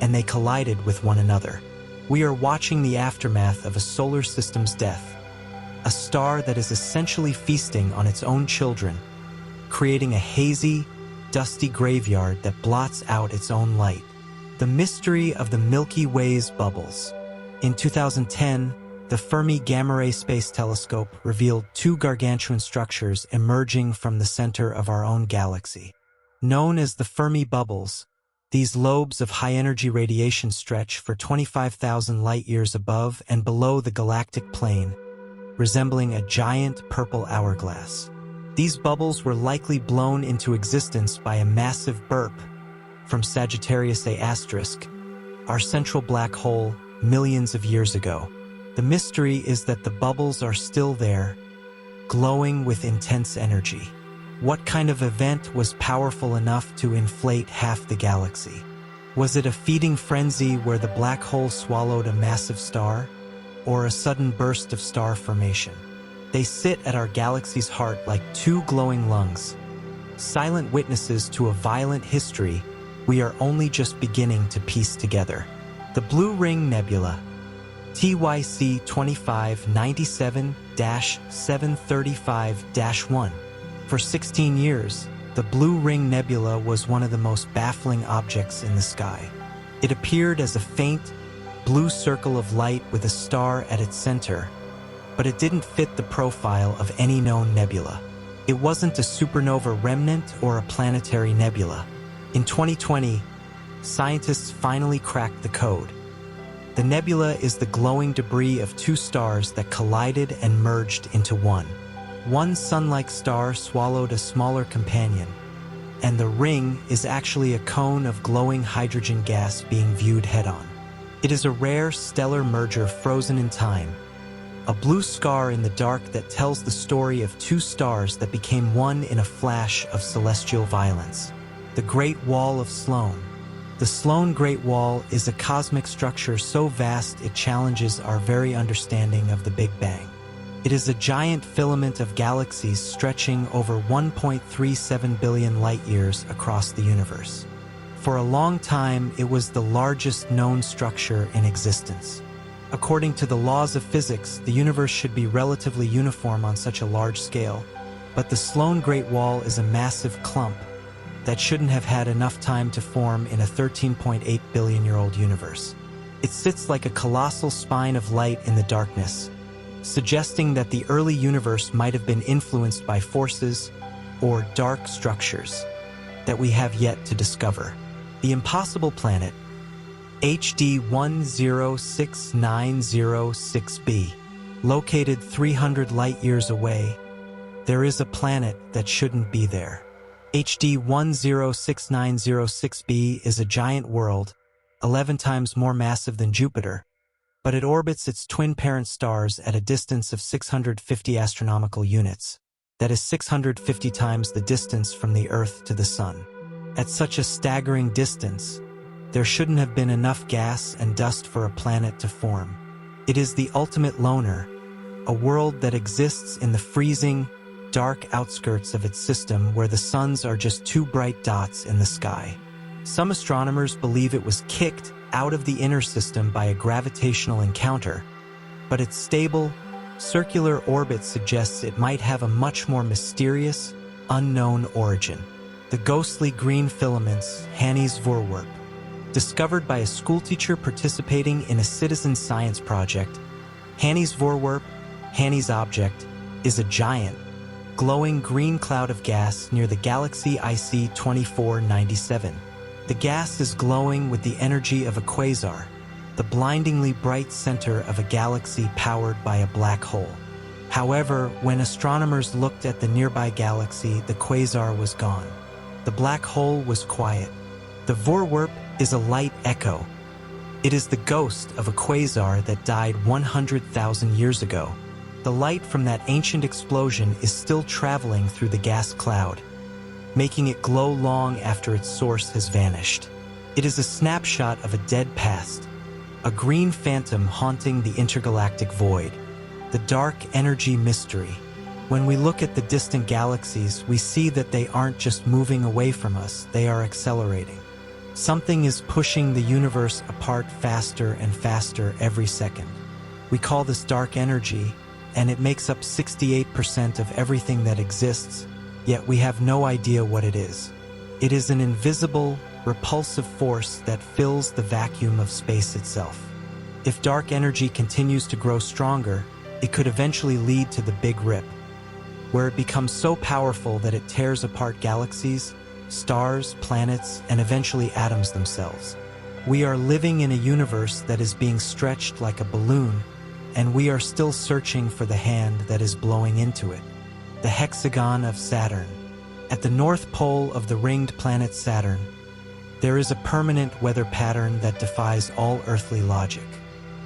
and they collided with one another. We are watching the aftermath of a solar system's death, a star that is essentially feasting on its own children, creating a hazy, dusty graveyard that blots out its own light. The mystery of the Milky Way's bubbles. In 2010, the Fermi Gamma Ray Space Telescope revealed two gargantuan structures emerging from the center of our own galaxy. Known as the Fermi bubbles, these lobes of high-energy radiation stretch for 25,000 light-years above and below the galactic plane, resembling a giant purple hourglass. These bubbles were likely blown into existence by a massive burp from Sagittarius A*, our central black hole, millions of years ago. The mystery is that the bubbles are still there, glowing with intense energy. What kind of event was powerful enough to inflate half the galaxy? Was it a feeding frenzy where the black hole swallowed a massive star, or a sudden burst of star formation? They sit at our galaxy's heart like two glowing lungs, silent witnesses to a violent history we are only just beginning to piece together. The Blue Ring Nebula, TYC 2597-735-1. For 16 years, the Blue Ring Nebula was one of the most baffling objects in the sky. It appeared as a faint, blue circle of light with a star at its center, but it didn't fit the profile of any known nebula. It wasn't a supernova remnant or a planetary nebula. In 2020, scientists finally cracked the code. The nebula is the glowing debris of two stars that collided and merged into one. One sun-like star swallowed a smaller companion, and the ring is actually a cone of glowing hydrogen gas being viewed head-on. It is a rare stellar merger frozen in time, a blue scar in the dark that tells the story of two stars that became one in a flash of celestial violence. The Great Wall of Sloan. The Sloan Great Wall is a cosmic structure so vast it challenges our very understanding of the Big Bang. It is a giant filament of galaxies stretching over 1.37 billion light-years across the universe. For a long time, it was the largest known structure in existence. According to the laws of physics, the universe should be relatively uniform on such a large scale, but the Sloan Great Wall is a massive clump that shouldn't have had enough time to form in a 13.8 billion-year-old universe. It sits like a colossal spine of light in the darkness, suggesting that the early universe might have been influenced by forces or dark structures that we have yet to discover. The Impossible Planet, HD 106906b, located 300 light-years away, there is a planet that shouldn't be there. HD 106906b is a giant world, 11 times more massive than Jupiter, but it orbits its twin parent stars at a distance of 650 astronomical units. That is 650 times the distance from the Earth to the Sun. At such a staggering distance, there shouldn't have been enough gas and dust for a planet to form. It is the ultimate loner, a world that exists in the freezing, dark outskirts of its system where the suns are just two bright dots in the sky. Some astronomers believe it was kicked out of the inner system by a gravitational encounter, but its stable, circular orbit suggests it might have a much more mysterious, unknown origin. The ghostly green filaments, Hanny's Vorwerp. Discovered by a schoolteacher participating in a citizen science project, Hanny's Vorwerp, Hanny's object, is a giant, glowing green cloud of gas near the galaxy IC 2497. The gas is glowing with the energy of a quasar, the blindingly bright center of a galaxy powered by a black hole. However, when astronomers looked at the nearby galaxy, the quasar was gone. The black hole was quiet. The Vorwerp is a light echo. It is the ghost of a quasar that died 100,000 years ago. The light from that ancient explosion is still traveling through the gas cloud, making it glow long after its source has vanished. It is a snapshot of a dead past, a green phantom haunting the intergalactic void, the dark energy mystery. When we look at the distant galaxies, we see that they aren't just moving away from us, they are accelerating. Something is pushing the universe apart faster and faster every second. We call this dark energy, and it makes up 68% of everything that exists, yet we have no idea what it is. It is an invisible, repulsive force that fills the vacuum of space itself. If dark energy continues to grow stronger, it could eventually lead to the Big Rip, where it becomes so powerful that it tears apart galaxies, stars, planets, and eventually atoms themselves. We are living in a universe that is being stretched like a balloon, and we are still searching for the hand that is blowing into it. The hexagon of Saturn. At the north pole of the ringed planet Saturn, there is a permanent weather pattern that defies all earthly logic.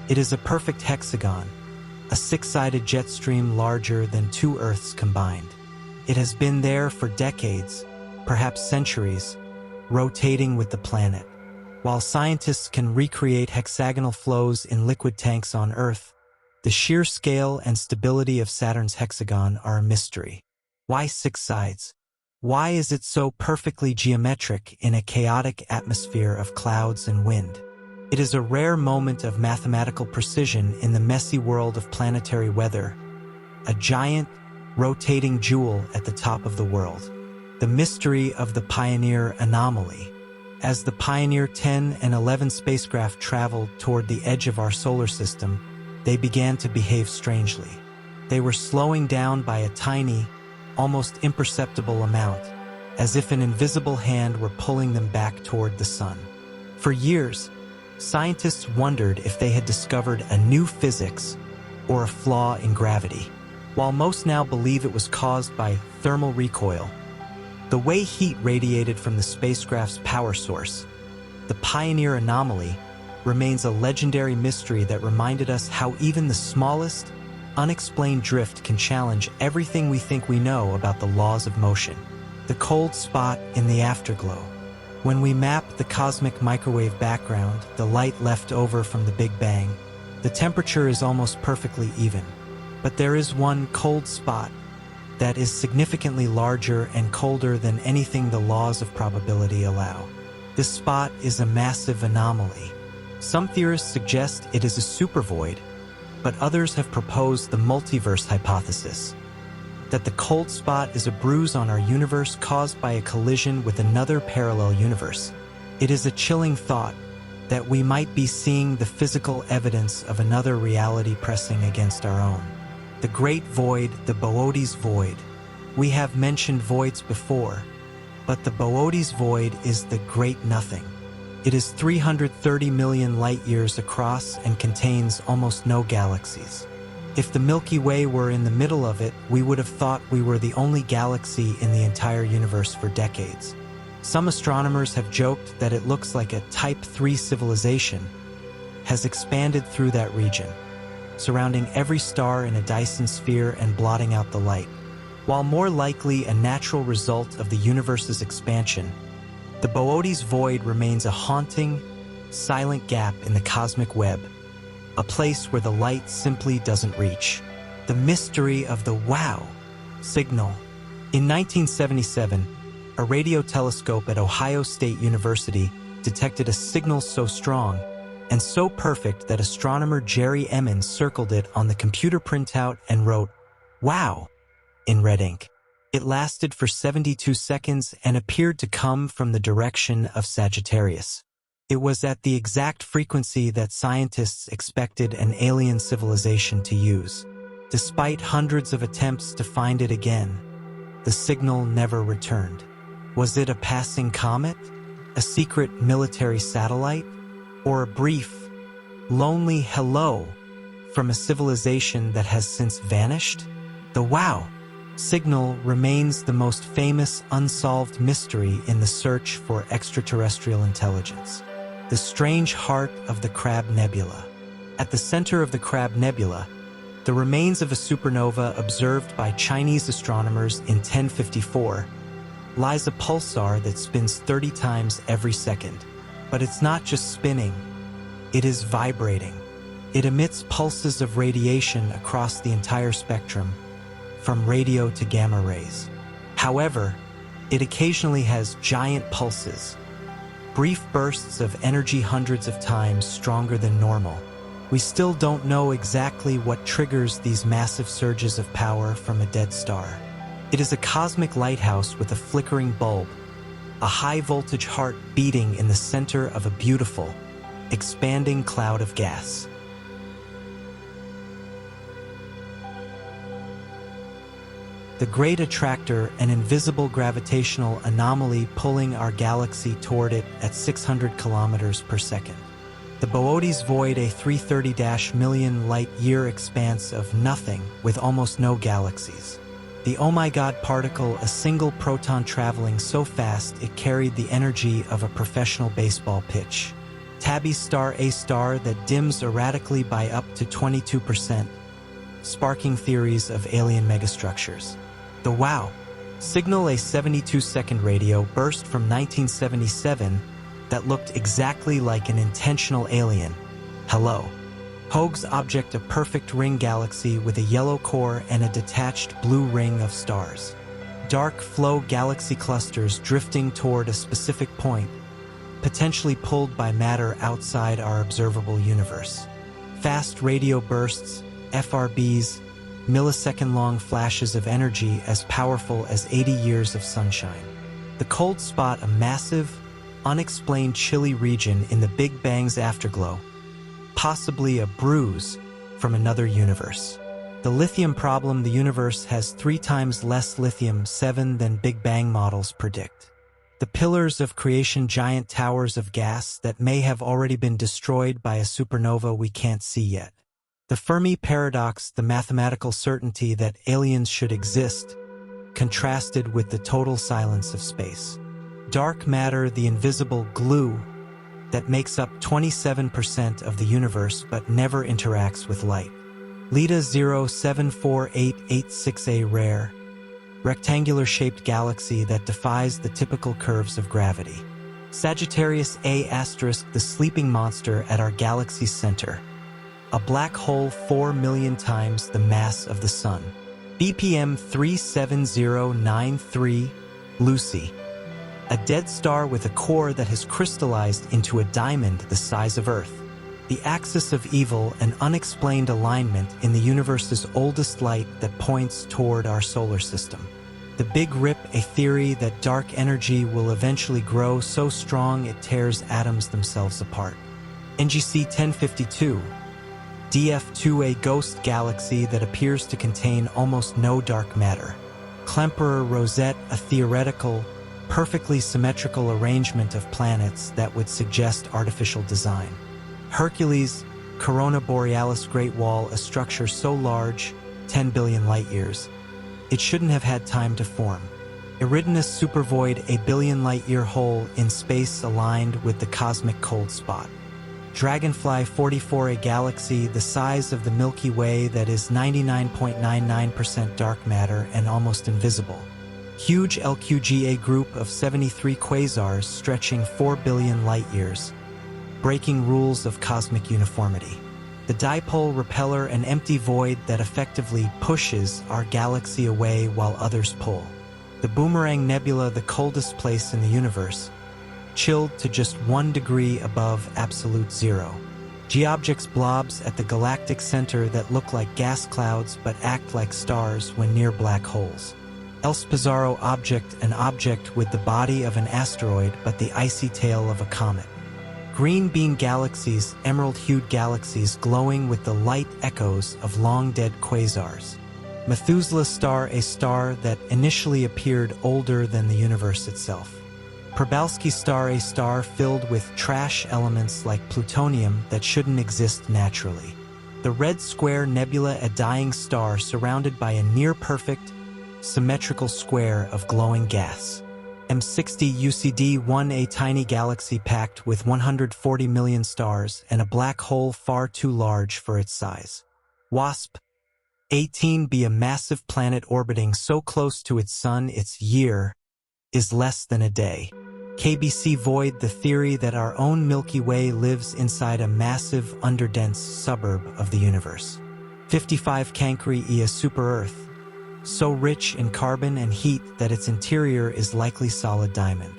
It is a perfect hexagon, a six-sided jet stream larger than two Earths combined. It has been there for decades, perhaps centuries, rotating with the planet. While scientists can recreate hexagonal flows in liquid tanks on Earth, the sheer scale and stability of Saturn's hexagon are a mystery. Why six sides? Why is it so perfectly geometric in a chaotic atmosphere of clouds and wind? It is a rare moment of mathematical precision in the messy world of planetary weather, a giant, rotating jewel at the top of the world. The mystery of the Pioneer anomaly. As the Pioneer 10 and 11 spacecraft traveled toward the edge of our solar system, they began to behave strangely. They were slowing down by a tiny, almost imperceptible amount, as if an invisible hand were pulling them back toward the sun. For years, scientists wondered if they had discovered a new physics or a flaw in gravity. While most now believe it was caused by thermal recoil, the way heat radiated from the spacecraft's power source, the Pioneer anomaly, remains a legendary mystery that reminded us how even the smallest, unexplained drift can challenge everything we think we know about the laws of motion. The cold spot in the afterglow. When we map the cosmic microwave background, the light left over from the Big Bang, the temperature is almost perfectly even. But there is one cold spot that is significantly larger and colder than anything the laws of probability allow. This spot is a massive anomaly. Some theorists suggest it is a supervoid, but others have proposed the multiverse hypothesis, that the cold spot is a bruise on our universe caused by a collision with another parallel universe. It is a chilling thought that we might be seeing the physical evidence of another reality pressing against our own. The Great Void, the Boötes Void. We have mentioned voids before, but the Boötes Void is the Great Nothing. It is 330 million light-years across and contains almost no galaxies. If the Milky Way were in the middle of it, we would have thought we were the only galaxy in the entire universe for decades. Some astronomers have joked that it looks like a Type 3 civilization has expanded through that region, surrounding every star in a Dyson sphere and blotting out the light. While more likely a natural result of the universe's expansion, the Boötes Void remains a haunting, silent gap in the cosmic web, a place where the light simply doesn't reach. The mystery of the WOW signal. In 1977, a radio telescope at Ohio State University detected a signal so strong and so perfect that astronomer Jerry Emmons circled it on the computer printout and wrote, "Wow," in red ink. It lasted for 72 seconds and appeared to come from the direction of Sagittarius. It was at the exact frequency that scientists expected an alien civilization to use. Despite hundreds of attempts to find it again, the signal never returned. Was it a passing comet, a secret military satellite, or a brief, lonely hello from a civilization that has since vanished? The WOW signal remains the most famous unsolved mystery in the search for extraterrestrial intelligence. The strange heart of the Crab Nebula. At the center of the Crab Nebula, the remains of a supernova observed by Chinese astronomers in 1054, lies a pulsar that spins 30 times every second. But it's not just spinning. It is vibrating. It emits pulses of radiation across the entire spectrum, from radio to gamma rays. However, it occasionally has giant pulses, brief bursts of energy hundreds of times stronger than normal. We still don't know exactly what triggers these massive surges of power from a dead star. It is a cosmic lighthouse with a flickering bulb, a high-voltage heart beating in the center of a beautiful, expanding cloud of gas. The Great Attractor, an invisible gravitational anomaly pulling our galaxy toward it at 600 kilometers per second. The Boötes Void, a 330-million light-year expanse of nothing with almost no galaxies. The Oh My God particle, a single proton traveling so fast it carried the energy of a professional baseball pitch. Tabby Star, a star that dims erratically by up to 22%, sparking theories of alien megastructures. The WOW signal, a 72-second radio burst from 1977 that looked exactly like an intentional alien. Hello. Hoag's object, a perfect ring galaxy with a yellow core and a detached blue ring of stars. Dark flow galaxy clusters drifting toward a specific point, potentially pulled by matter outside our observable universe. Fast radio bursts, FRBs, millisecond-long flashes of energy as powerful as 80 years of sunshine. The cold spot, a massive, unexplained chilly region in the Big Bang's afterglow, possibly a bruise from another universe. The lithium problem, the universe has 3 times less lithium-7 than Big Bang models predict. The pillars of creation, giant towers of gas that may have already been destroyed by a supernova we can't see yet. The Fermi paradox, the mathematical certainty that aliens should exist, contrasted with the total silence of space. Dark matter, the invisible glue that makes up 27% of the universe but never interacts with light. Leda 0748886A, rare, rectangular-shaped galaxy that defies the typical curves of gravity. Sagittarius A*, the sleeping monster at our galaxy's center. A black hole 4 million times the mass of the Sun. BPM 37093, Lucy. A dead star with a core that has crystallized into a diamond the size of Earth. The axis of evil, an unexplained alignment in the universe's oldest light that points toward our solar system. The Big Rip, a theory that dark energy will eventually grow so strong it tears atoms themselves apart. NGC 1052, DF2, a ghost galaxy that appears to contain almost no dark matter. Klemperer Rosette, a theoretical, perfectly symmetrical arrangement of planets that would suggest artificial design. Hercules, Corona Borealis Great Wall, a structure so large, 10 billion light-years, it shouldn't have had time to form. Eridanus Supervoid, a billion light-year hole in space aligned with the cosmic cold spot. Dragonfly 44, a galaxy the size of the Milky Way that is 99.99% dark matter and almost invisible. Huge LQG, a group of 73 quasars stretching 4 billion light-years, breaking rules of cosmic uniformity. The dipole repeller, an empty void that effectively pushes our galaxy away while others pull. The Boomerang Nebula, the coldest place in the universe, chilled to just 1 degree above absolute zero. G-objects, blobs at the galactic center that look like gas clouds but act like stars when near black holes. El Pizarro object, an object with the body of an asteroid but the icy tail of a comet. Green bean galaxies, emerald-hued galaxies glowing with the light echoes of long-dead quasars. Methuselah star, a star that initially appeared older than the universe itself. Przbalski star, a star filled with trash elements like plutonium that shouldn't exist naturally. The Red Square Nebula, a dying star surrounded by a near-perfect, symmetrical square of glowing gas. M60 UCD1, a tiny galaxy packed with 140 million stars and a black hole far too large for its size. WASP 18b, a massive planet orbiting so close to its sun its year is less than a day. KBC Void, the theory that our own Milky Way lives inside a massive, underdense suburb of the universe. 55 Cancri, a super-Earth, so rich in carbon and heat that its interior is likely solid diamond.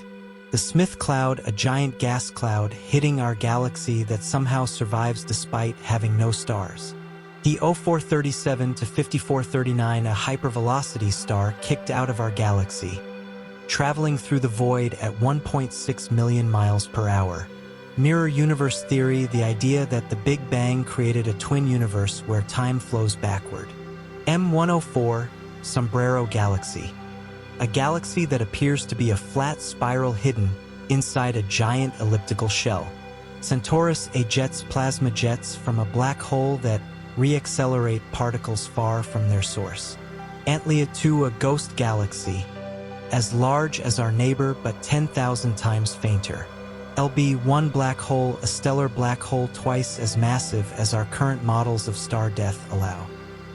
The Smith Cloud, a giant gas cloud hitting our galaxy that somehow survives despite having no stars. The 0437 to 5439, a hypervelocity star kicked out of our galaxy, traveling through the void at 1.6 million miles per hour. Mirror universe theory, the idea that the Big Bang created a twin universe where time flows backward. M104, Sombrero Galaxy, a galaxy that appears to be a flat spiral hidden inside a giant elliptical shell. Centaurus, a jets plasma jets from a black hole that reaccelerate particles far from their source. Antlia 2, a ghost galaxy, as large as our neighbor but 10,000 times fainter. LB1 black hole, a stellar black hole twice as massive as our current models of star death allow.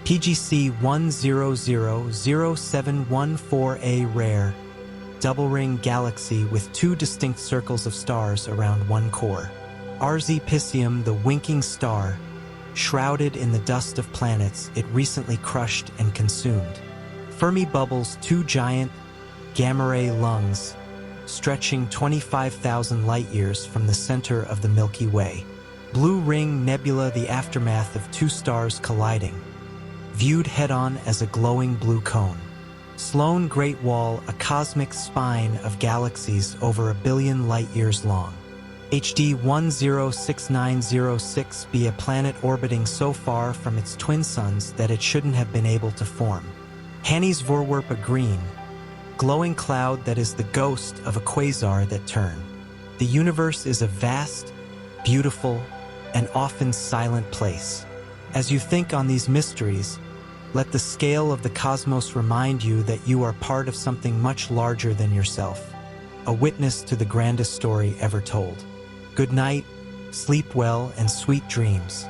PGC 1000714, rare, double-ring galaxy with two distinct circles of stars around one core. RZ Piscium, the winking star, shrouded in the dust of planets it recently crushed and consumed. Fermi bubbles, two giant gamma-ray lungs, stretching 25,000 light-years from the center of the Milky Way. Blue Ring Nebula, the aftermath of two stars colliding, viewed head-on as a glowing blue cone. Sloan Great Wall, a cosmic spine of galaxies over 1 billion light-years long. HD 106906b, a planet orbiting so far from its twin suns that it shouldn't have been able to form. Hanny's Vorwerp, a green, glowing cloud that is the ghost of a quasar that turned. The universe is a vast, beautiful, and often silent place. As you think on these mysteries, let the scale of the cosmos remind you that you are part of something much larger than yourself, a witness to the grandest story ever told. Good night, sleep well, and sweet dreams.